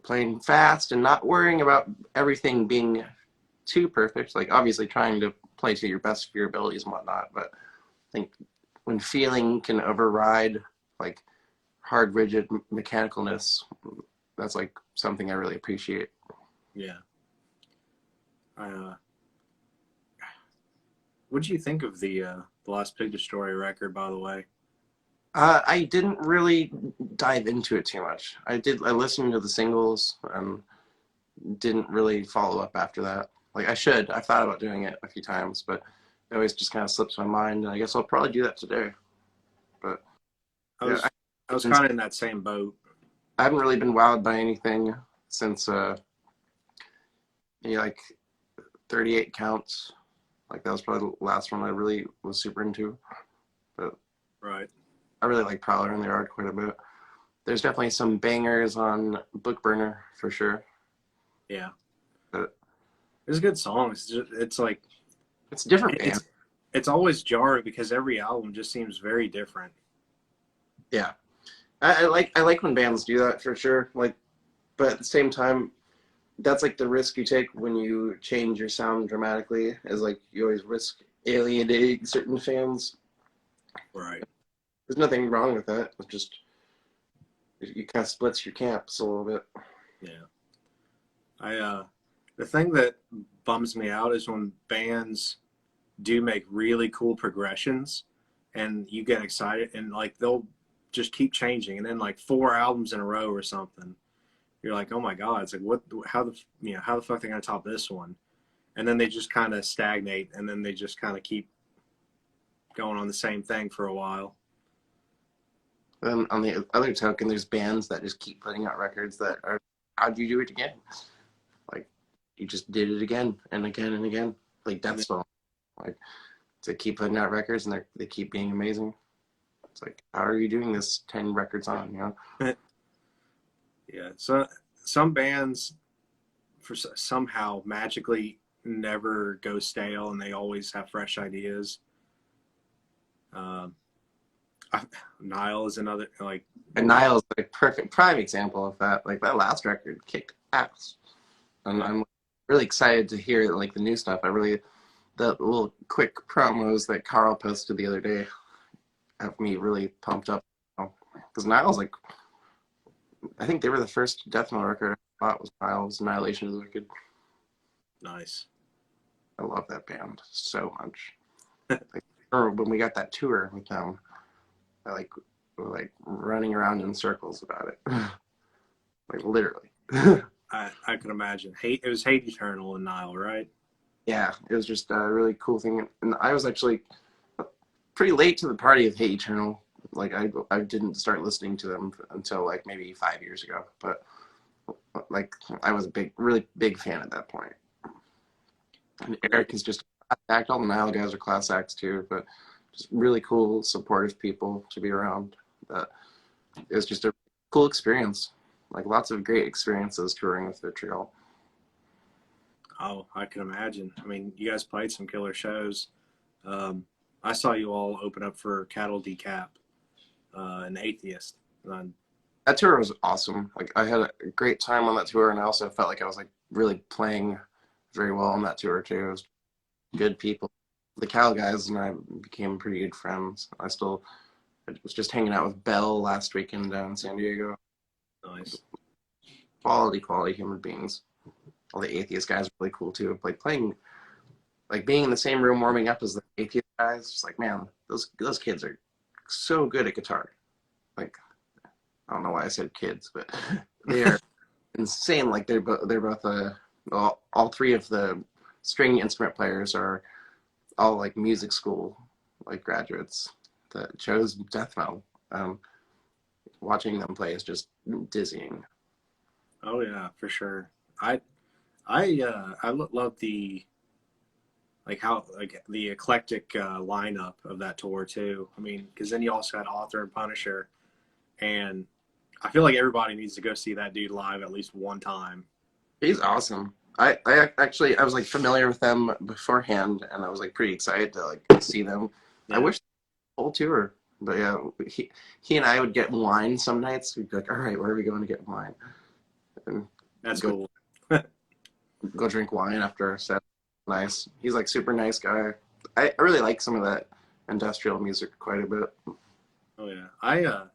playing fast and not worrying about everything being too perfect. Like obviously trying to play to your best of your abilities and whatnot. But I think when feeling can override like hard, rigid mechanicalness, that's like something I really appreciate. Yeah. What do you think of the last Pig Destroyer record, by the way? I didn't really dive into it too much. I listened to the singles and didn't really follow up after that. Like I should. I've thought about doing it a few times, but it always just kind of slips my mind. And I guess I'll probably do that today. But I yeah, was I was kind of in that same boat. I haven't really been wowed by anything since like 38 counts. Like that was probably the last one I really was super into. But Right. I really like Prowler and the Yard quite a bit. There's definitely some bangers on Book Burner for sure. Yeah. But It's a good song. It's like it's a different band. It's always jarring because every album just seems very different. Yeah. I like when bands do that for sure. Like, but at the same time, that's like the risk you take when you change your sound dramatically. Is like you always risk alienating certain fans. Right. There's nothing wrong with that. It's just you kind of splits your camps a little bit. Yeah. The thing that bums me out is when bands do make really cool progressions and you get excited and like they'll just keep changing and then like 4 albums in a row or something. You're like, oh my God, it's like how the fuck are they gonna top this one? And then they just kind of stagnate and then they just kind of keep going on the same thing for a while. And on the other token, there's bands that just keep putting out records that are, how'd you do it again? Like, you just did it again and again and again. Like Death Spell. Like, to keep putting out records and they keep being amazing. It's like, how are you doing this 10 records on, you know? Yeah. So some bands somehow magically never go stale and they always have fresh ideas. Nile is another like. And Niall's like a perfect prime example of that. Like that last record kicked ass. And I'm really excited to hear like the new stuff. The little quick promos that Carl posted the other day have me really pumped up. Because Niall's like, I think they were the first death metal record I thought was Niall's Annihilation of the Wicked. Nice. I love that band so much. Like, when we got that tour with them, I were like running around in circles about it. Like literally. I can imagine. It was Hate Eternal and Nile, right? Yeah, it was just a really cool thing. And I was actually pretty late to the party of Hate Eternal. Like I didn't start listening to them until like maybe 5 years ago. But like I was really big fan at that point. And Eric is just a class act. All the Nile guys are class acts too, but just really cool, supportive people to be around. It was just a cool experience. Like lots of great experiences touring with Vitriol. Oh, I can imagine. I mean, you guys played some killer shows. I saw you all open up for Cattle Decap, and Atheist. That tour was awesome. Like I had a great time on that tour, and I also felt like I was like really playing very well on that tour too. It was good people. The Cal guys and I became pretty good friends. I was just hanging out with Bell last weekend down in San Diego. Nice. Quality human beings. All the Atheist guys are really cool too. Like being in the same room warming up as the Atheist guys, just like, man, those kids are so good at guitar. Like, I don't know why I said kids, but they are insane. Like they're both all three of the string instrument players are all like music school like graduates that chose death metal. Watching them play is just dizzying. Oh yeah, for sure. I love the the eclectic lineup of that tour too. I mean, because then you also had Author and Punisher, and I feel like everybody needs to go see that dude live at least one time. He's awesome. I was like familiar with them beforehand, and I was like pretty excited to like see them. Yeah. I wish the whole tour, but yeah, he and I would get wine some nights. We'd be like, all right, where are we going to get wine? And that's cool. Go drink wine after our set. Nice. He's like super nice guy. I really like some of that industrial music quite a bit. Oh yeah,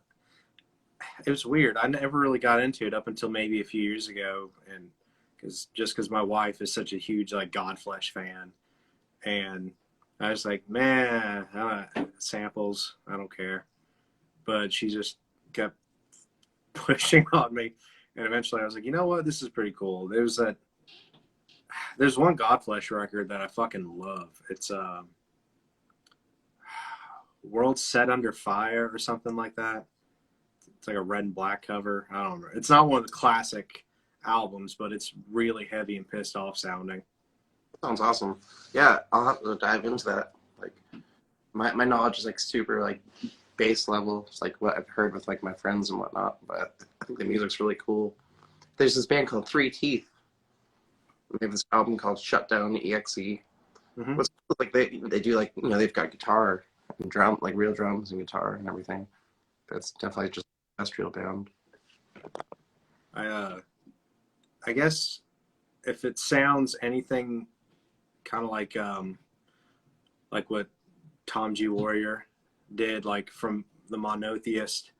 it was weird. I never really got into it up until maybe a few years ago, and because my wife is such a huge like Godflesh fan, and I was like, man, samples, I don't care. But she just kept pushing on me, and eventually I was like, you know what, this is pretty cool. There's one Godflesh record that I fucking love. It's World Set Under Fire or something like that. It's like a red and black cover. I don't know. It's not one of the classic albums, but it's really heavy and pissed off sounding. Sounds awesome. Yeah, I'll have to dive into that. Like my knowledge is like super like base level. It's like what I've heard with like my friends and whatnot. But I think the music's really cool. There's this band called Three Teeth. They have this album called Shutdown EXE. Mm-hmm. What's cool, like they do like they've got guitar and drum, like real drums and guitar and everything. That's definitely just an industrial band. I guess if it sounds anything kind of like what Tom G. Warrior did, like from the Monotheist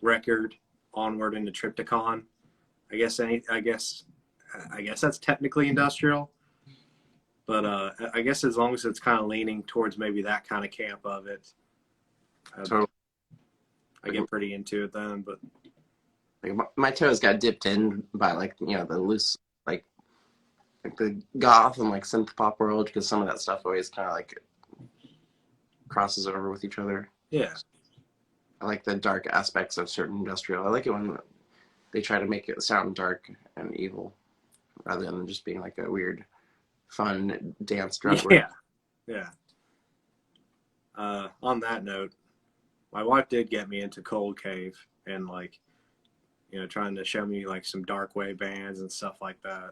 record onward into Triptychon, I guess that's technically industrial, but I guess as long as it's kind of leaning towards maybe that kind of camp of it, Totally. I get pretty into it then. But like my toes got dipped in by like the loose like the goth and like synth pop world because some of that stuff always kind of like crosses over with each other. yeah, I like the dark aspects of certain industrial. I like it when they try to make it sound dark and evil rather than just being like a weird, fun dance drug. yeah, yeah. On that note, my wife did get me into Cold Cave and like trying to show me like some dark wave bands and stuff like that.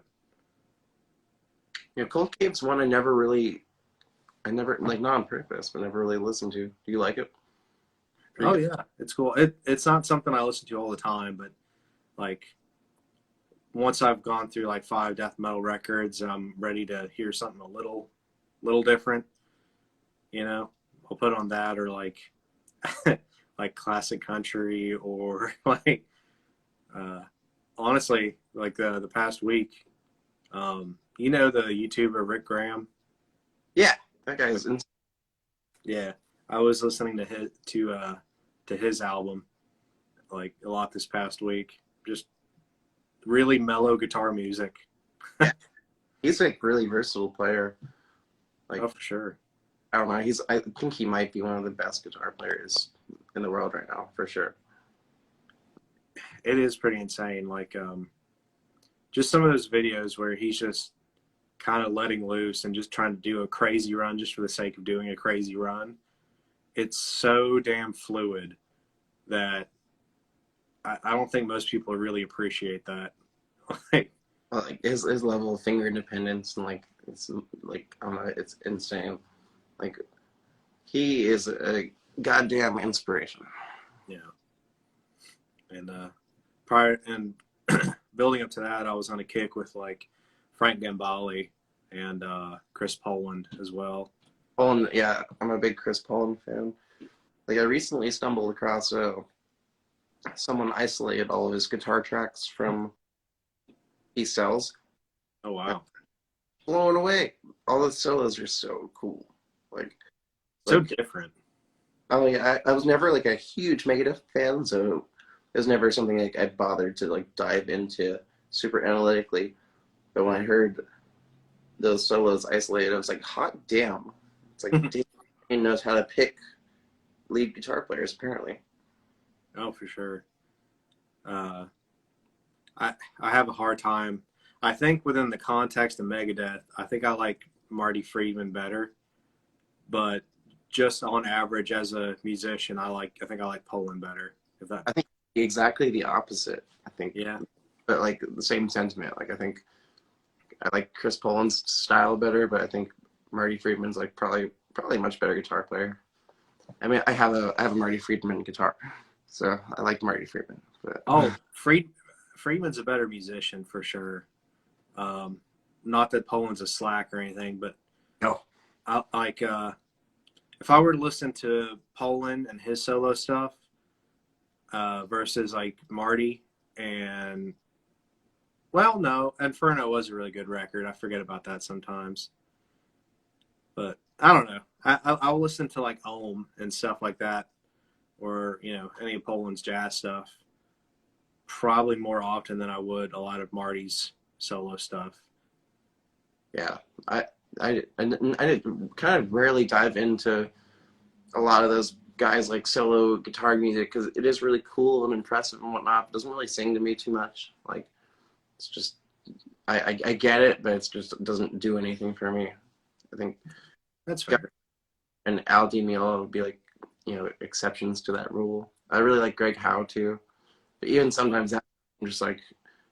Yeah, Cold Cave's one I never like not on purpose, but never really listened to. Do you like it? Oh yeah, it's cool. It's not something I listen to all the time, but like once I've gone through like 5 death metal records and I'm ready to hear something a little different, I'll put on that or like like classic country or like honestly like the past week, the YouTuber Rick Graham. Yeah, that guy is insane. Yeah, I was listening to his album like a lot this past week. Just really mellow guitar music. Yeah. He's like really versatile player. Like, oh, for sure. I don't know. I think he might be one of the best guitar players in the world right now, for sure. It is pretty insane. Like, just some of those videos where he's just kind of letting loose and just trying to do a crazy run just for the sake of doing a crazy run. It's so damn fluid that I don't think most people really appreciate that. Like his level of finger independence and like it's like I don't know, it's insane. Like he is a goddamn inspiration. Yeah. And prior and building up to that, I was on a kick with like Frank Gambale and Chris Poland as well. Poland, yeah, I'm a big Chris Poland fan. Like I recently stumbled across someone isolated all of his guitar tracks from he sells. Oh wow. Blown away. All the solos are so cool. So different. Oh yeah, I was never like a huge Megadeth fan, so it was never something like I bothered to like dive into super analytically. But when I heard those solos isolated, I was like, hot damn. It's like he knows how to pick lead guitar players apparently. Oh, for sure. I have a hard time. I think within the context of Megadeth, I think I like Marty Friedman better. But just on average, as a musician, I think I like Poland better. I think exactly the opposite. I think. Yeah. But like the same sentiment. Like I think I like Chris Poland's style better, but I think Marty Friedman's like probably a much better guitar player. I mean, I have a Marty Friedman guitar, so I like Marty Friedman. But oh, Friedman's a better musician for sure. not that Poland's a slack or anything, but No. If I were to listen to Poland and his solo stuff versus like Marty and no, Inferno was a really good record. I forget about that sometimes, but I don't know. I'll listen to like Ohm and stuff like that, or any of Poland's jazz stuff, probably more often than I would a lot of Marty's solo stuff. Yeah, I kind of rarely dive into a lot of those guys like solo guitar music because it is really cool and impressive and whatnot. It doesn't really sing to me too much. Like, it's just I get it, but it doesn't do anything for me. I think That's fair. And Al Di Meola would be like, exceptions to that rule. I really like Greg Howe too, but even sometimes I'm just like,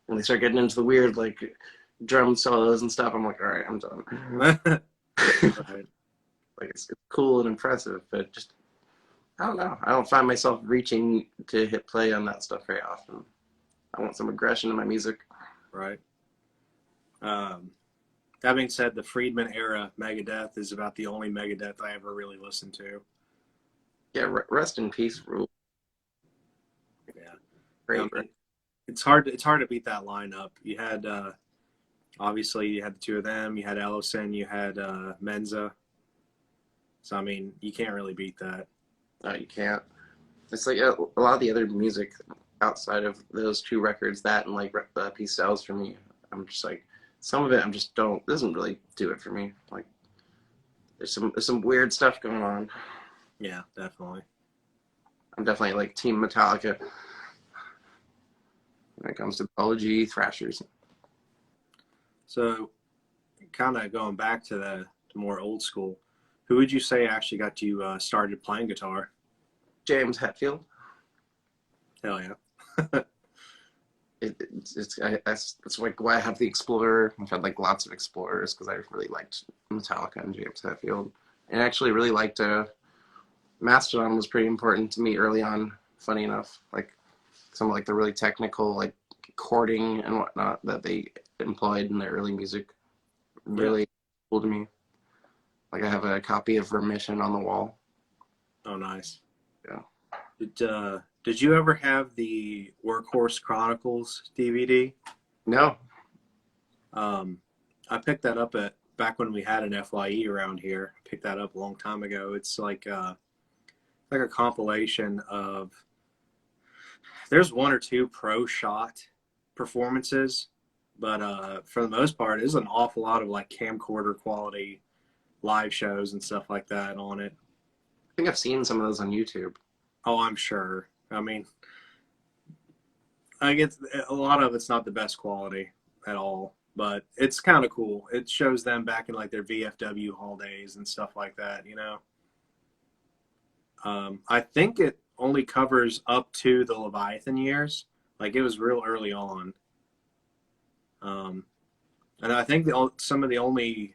when they start getting into the weird like drum solos and stuff, I'm like, all right, I'm done. Right. Like it's cool and impressive, but just I don't know. I don't find myself reaching to hit play on that stuff very often. I want some aggression in my music. Right. That being said, the Friedman era Megadeth is about the only Megadeth I ever really listened to. Yeah, rest in peace, Rule. Yeah. Great. It's hard to beat that lineup. You had obviously you had the two of them. You had Ellison. You had Menza. So I mean, you can't really beat that. No, you can't. It's like a lot of the other music outside of those two records, that and like Peace Sells for me. I'm just like, some of it doesn't really do it for me. Like there's some weird stuff going on. Yeah, definitely. I'm definitely like Team Metallica when it comes to OG thrashers. So, kind of going back to the more old school, who would you say actually got you started playing guitar? James Hetfield. Hell yeah. That's like why I have the Explorer. I've had like lots of Explorers because I really liked Metallica and James Hetfield, and actually really liked Mastodon was pretty important to me early on. Funny enough, like some of like the really technical like chording and whatnot that they employed in their early music really cool to me. Like I have a copy of Remission on the wall. Oh, nice. Yeah. Did you ever have the Workhorse Chronicles DVD? No. I picked that up back when we had an FYE around here. I picked that up a long time ago. It's like a compilation of, there's one or two pro shot performances, but for the most part, there's an awful lot of like camcorder quality live shows and stuff like that on it. I think I've seen some of those on YouTube. Oh, I'm sure. I mean, I get a lot of it's not the best quality at all, but it's kind of cool. It shows them back in like their VFW hall days and stuff like that, I think it only covers up to the Leviathan years. Like it was real early on. And I think some of the only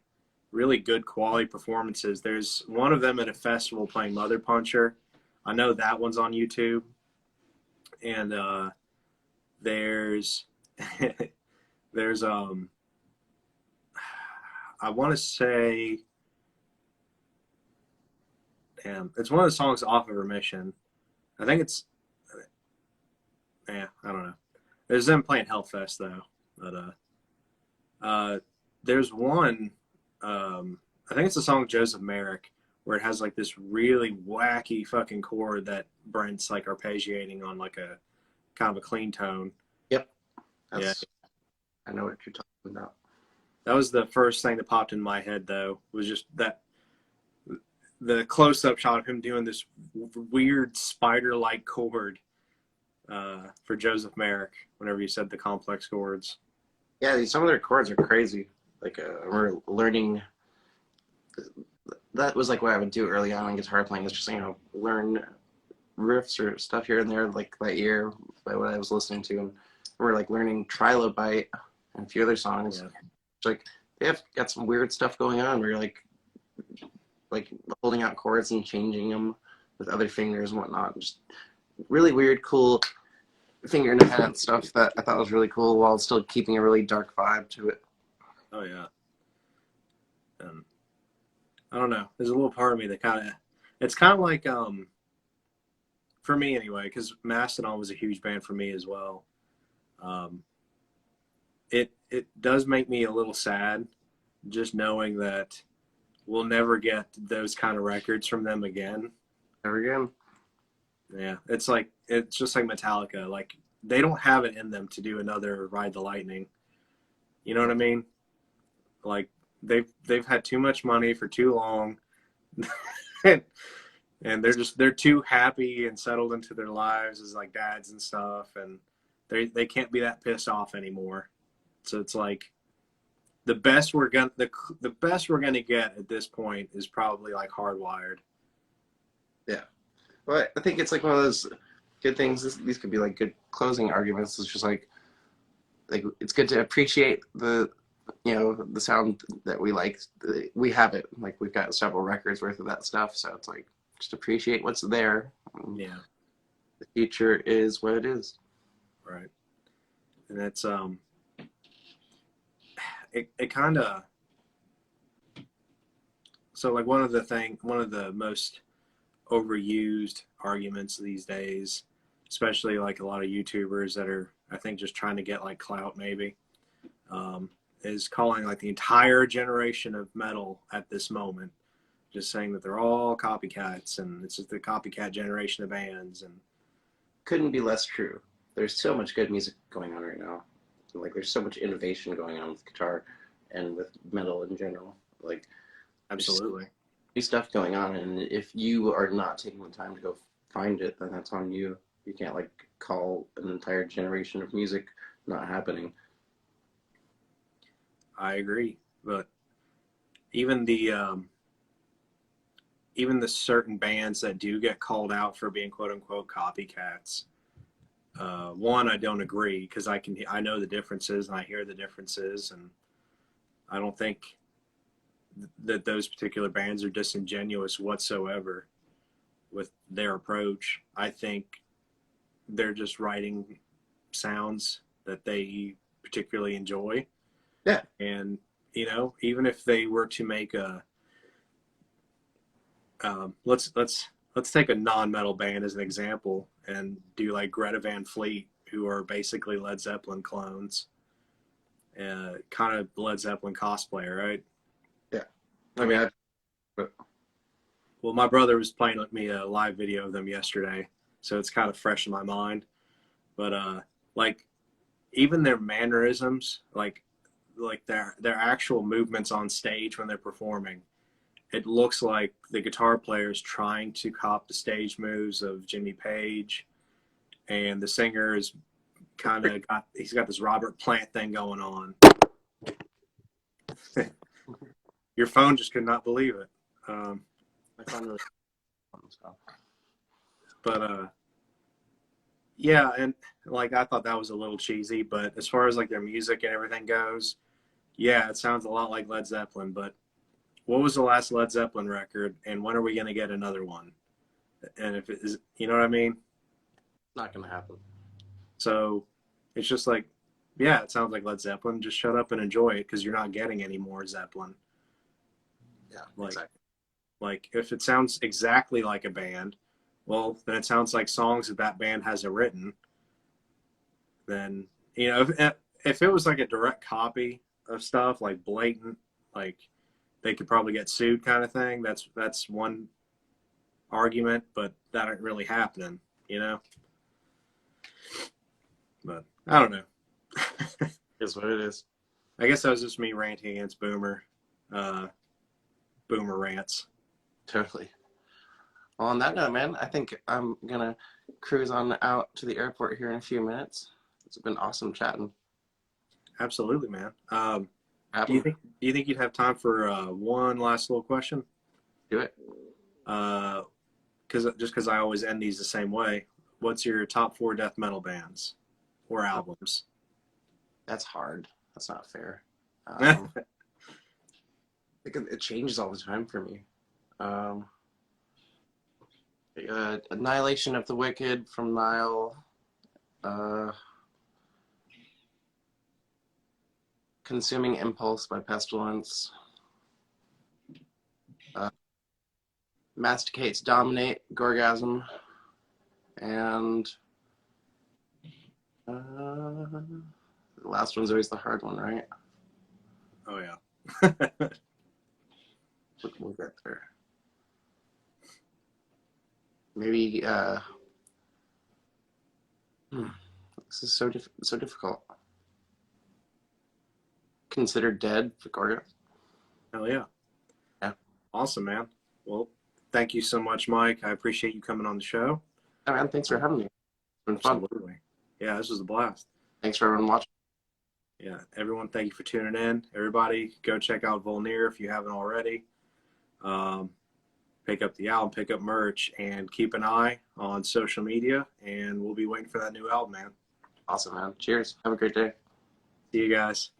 really good quality performances, there's one of them at a festival playing Mother Puncher. I know that one's on YouTube. And there's I want to say, damn, it's one of the songs off of Remission. I think it's, I don't know. There's them playing Hellfest though, but there's one, I think it's the song Joseph Merrick, where it has like this really wacky fucking chord that Brent's like arpeggiating on like a kind of a clean tone. Yep. Yeah. I know what you're talking about. That was the first thing that popped in my head though, was just that the close-up shot of him doing this weird spider-like chord for Joseph Merrick whenever you said the complex chords. Yeah, some of their chords are crazy. Like we're learning. That was like what I would do early on in guitar playing. Is just learn riffs or stuff here and there, like by ear, by what I was listening to, and we're like learning Trilobite and a few other songs. Yeah. It's like they have got some weird stuff going on where you're like holding out chords and changing them with other fingers and whatnot. Just really weird, cool finger independent stuff that I thought was really cool while still keeping a really dark vibe to it. Oh yeah. I don't know. There's a little part of me that it's kind of like, for me anyway, because Mastodon was a huge band for me as well. Um, it does make me a little sad just knowing that we'll never get those kind of records from them again. Never again. Yeah, it's just like Metallica. Like they don't have it in them to do another Ride the Lightning. You know what I mean? Like they've had too much money for too long, and they're too happy and settled into their lives as like dads and stuff, and they can't be that pissed off anymore. So it's like the best we're gonna get at this point is probably like Hardwired. Yeah. Well, I think it's like one of those good things. These could be like good closing arguments. It's just like it's good to appreciate the the sound that we like. We have it. Like we've got several records worth of that stuff. So it's like just appreciate what's there. Yeah. The future is what it is. Right. And it's it kind of, so like one of the most overused arguments these days, especially like a lot of YouTubers that are, I think, just trying to get like clout maybe, is calling like the entire generation of metal at this moment, just saying that they're all copycats and it's just the copycat generation of bands. And couldn't be less true. There's so much good music going on right now. Like there's so much innovation going on with guitar and with metal in general. Like absolutely. New stuff going on, and if you are not taking the time to go find it, then that's on you. You can't like call an entire generation of music not happening. I agree, but even the certain bands that do get called out for being quote unquote copycats, one, I don't agree because I know the differences and I hear the differences, and I don't think that those particular bands are disingenuous whatsoever with their approach. I think they're just writing sounds that they particularly enjoy. Yeah. And even if they were to make a let's take a non-metal band as an example and do like Greta Van Fleet, who are basically Led Zeppelin clones, kind of Led Zeppelin cosplay, right? Yeah. I mean, well, my brother was playing with me a live video of them yesterday, so it's kind of fresh in my mind. But like even their mannerisms, like their actual movements on stage when they're performing, it looks like the guitar player is trying to cop the stage moves of Jimmy Page, and the singer is he's got this Robert Plant thing going on. Your phone just could not believe it. I found really but yeah, and like I thought that was a little cheesy, but as far as like their music and everything goes, yeah, it sounds a lot like Led Zeppelin. But what was the last Led Zeppelin record, and when are we going to get another one? And if it is, you know what I mean? not gonna happen. So it's just like, yeah, it sounds like Led Zeppelin. Just shut up and enjoy it because you're not getting any more Zeppelin. Yeah, like, exactly. Like if it sounds exactly like a band, well, then it sounds like songs that band hasn't written. Then if it was like a direct copy of stuff, like blatant, like they could probably get sued kind of thing. That's one argument, but that ain't really happening, But I don't know. Is what it is. I guess that was just me ranting against Boomer rants. Totally. Well, on that note, man, I think I'm gonna cruise on out to the airport here in a few minutes. It's been awesome chatting. Absolutely, man. Do you think you'd have time for one last little question? Do it. Because I always end these the same way. What's your top 4 death metal bands or albums? That's hard. That's not fair. It changes all the time for me. Annihilation of the Wicked from Nile. Consuming Impulse by Pestilence. Masticates, Dominate, Gorgasm, and the last one's always the hard one, right? Oh yeah. We'll get there. Maybe this is so difficult. Considered Dead for Gorgasm. Hell yeah. Yeah. Awesome, man. Well, thank you so much, Mike. I appreciate you coming on the show. Yeah, man, thanks for having me. It's been fun. Absolutely. Yeah, this was a blast. Thanks for everyone watching. Yeah, everyone, thank you for tuning in. Everybody, go check out Vulnere if you haven't already. Pick up the album, pick up merch, and keep an eye on social media. And we'll be waiting for that new album, man. Awesome, man. Cheers. Have a great day. See you guys.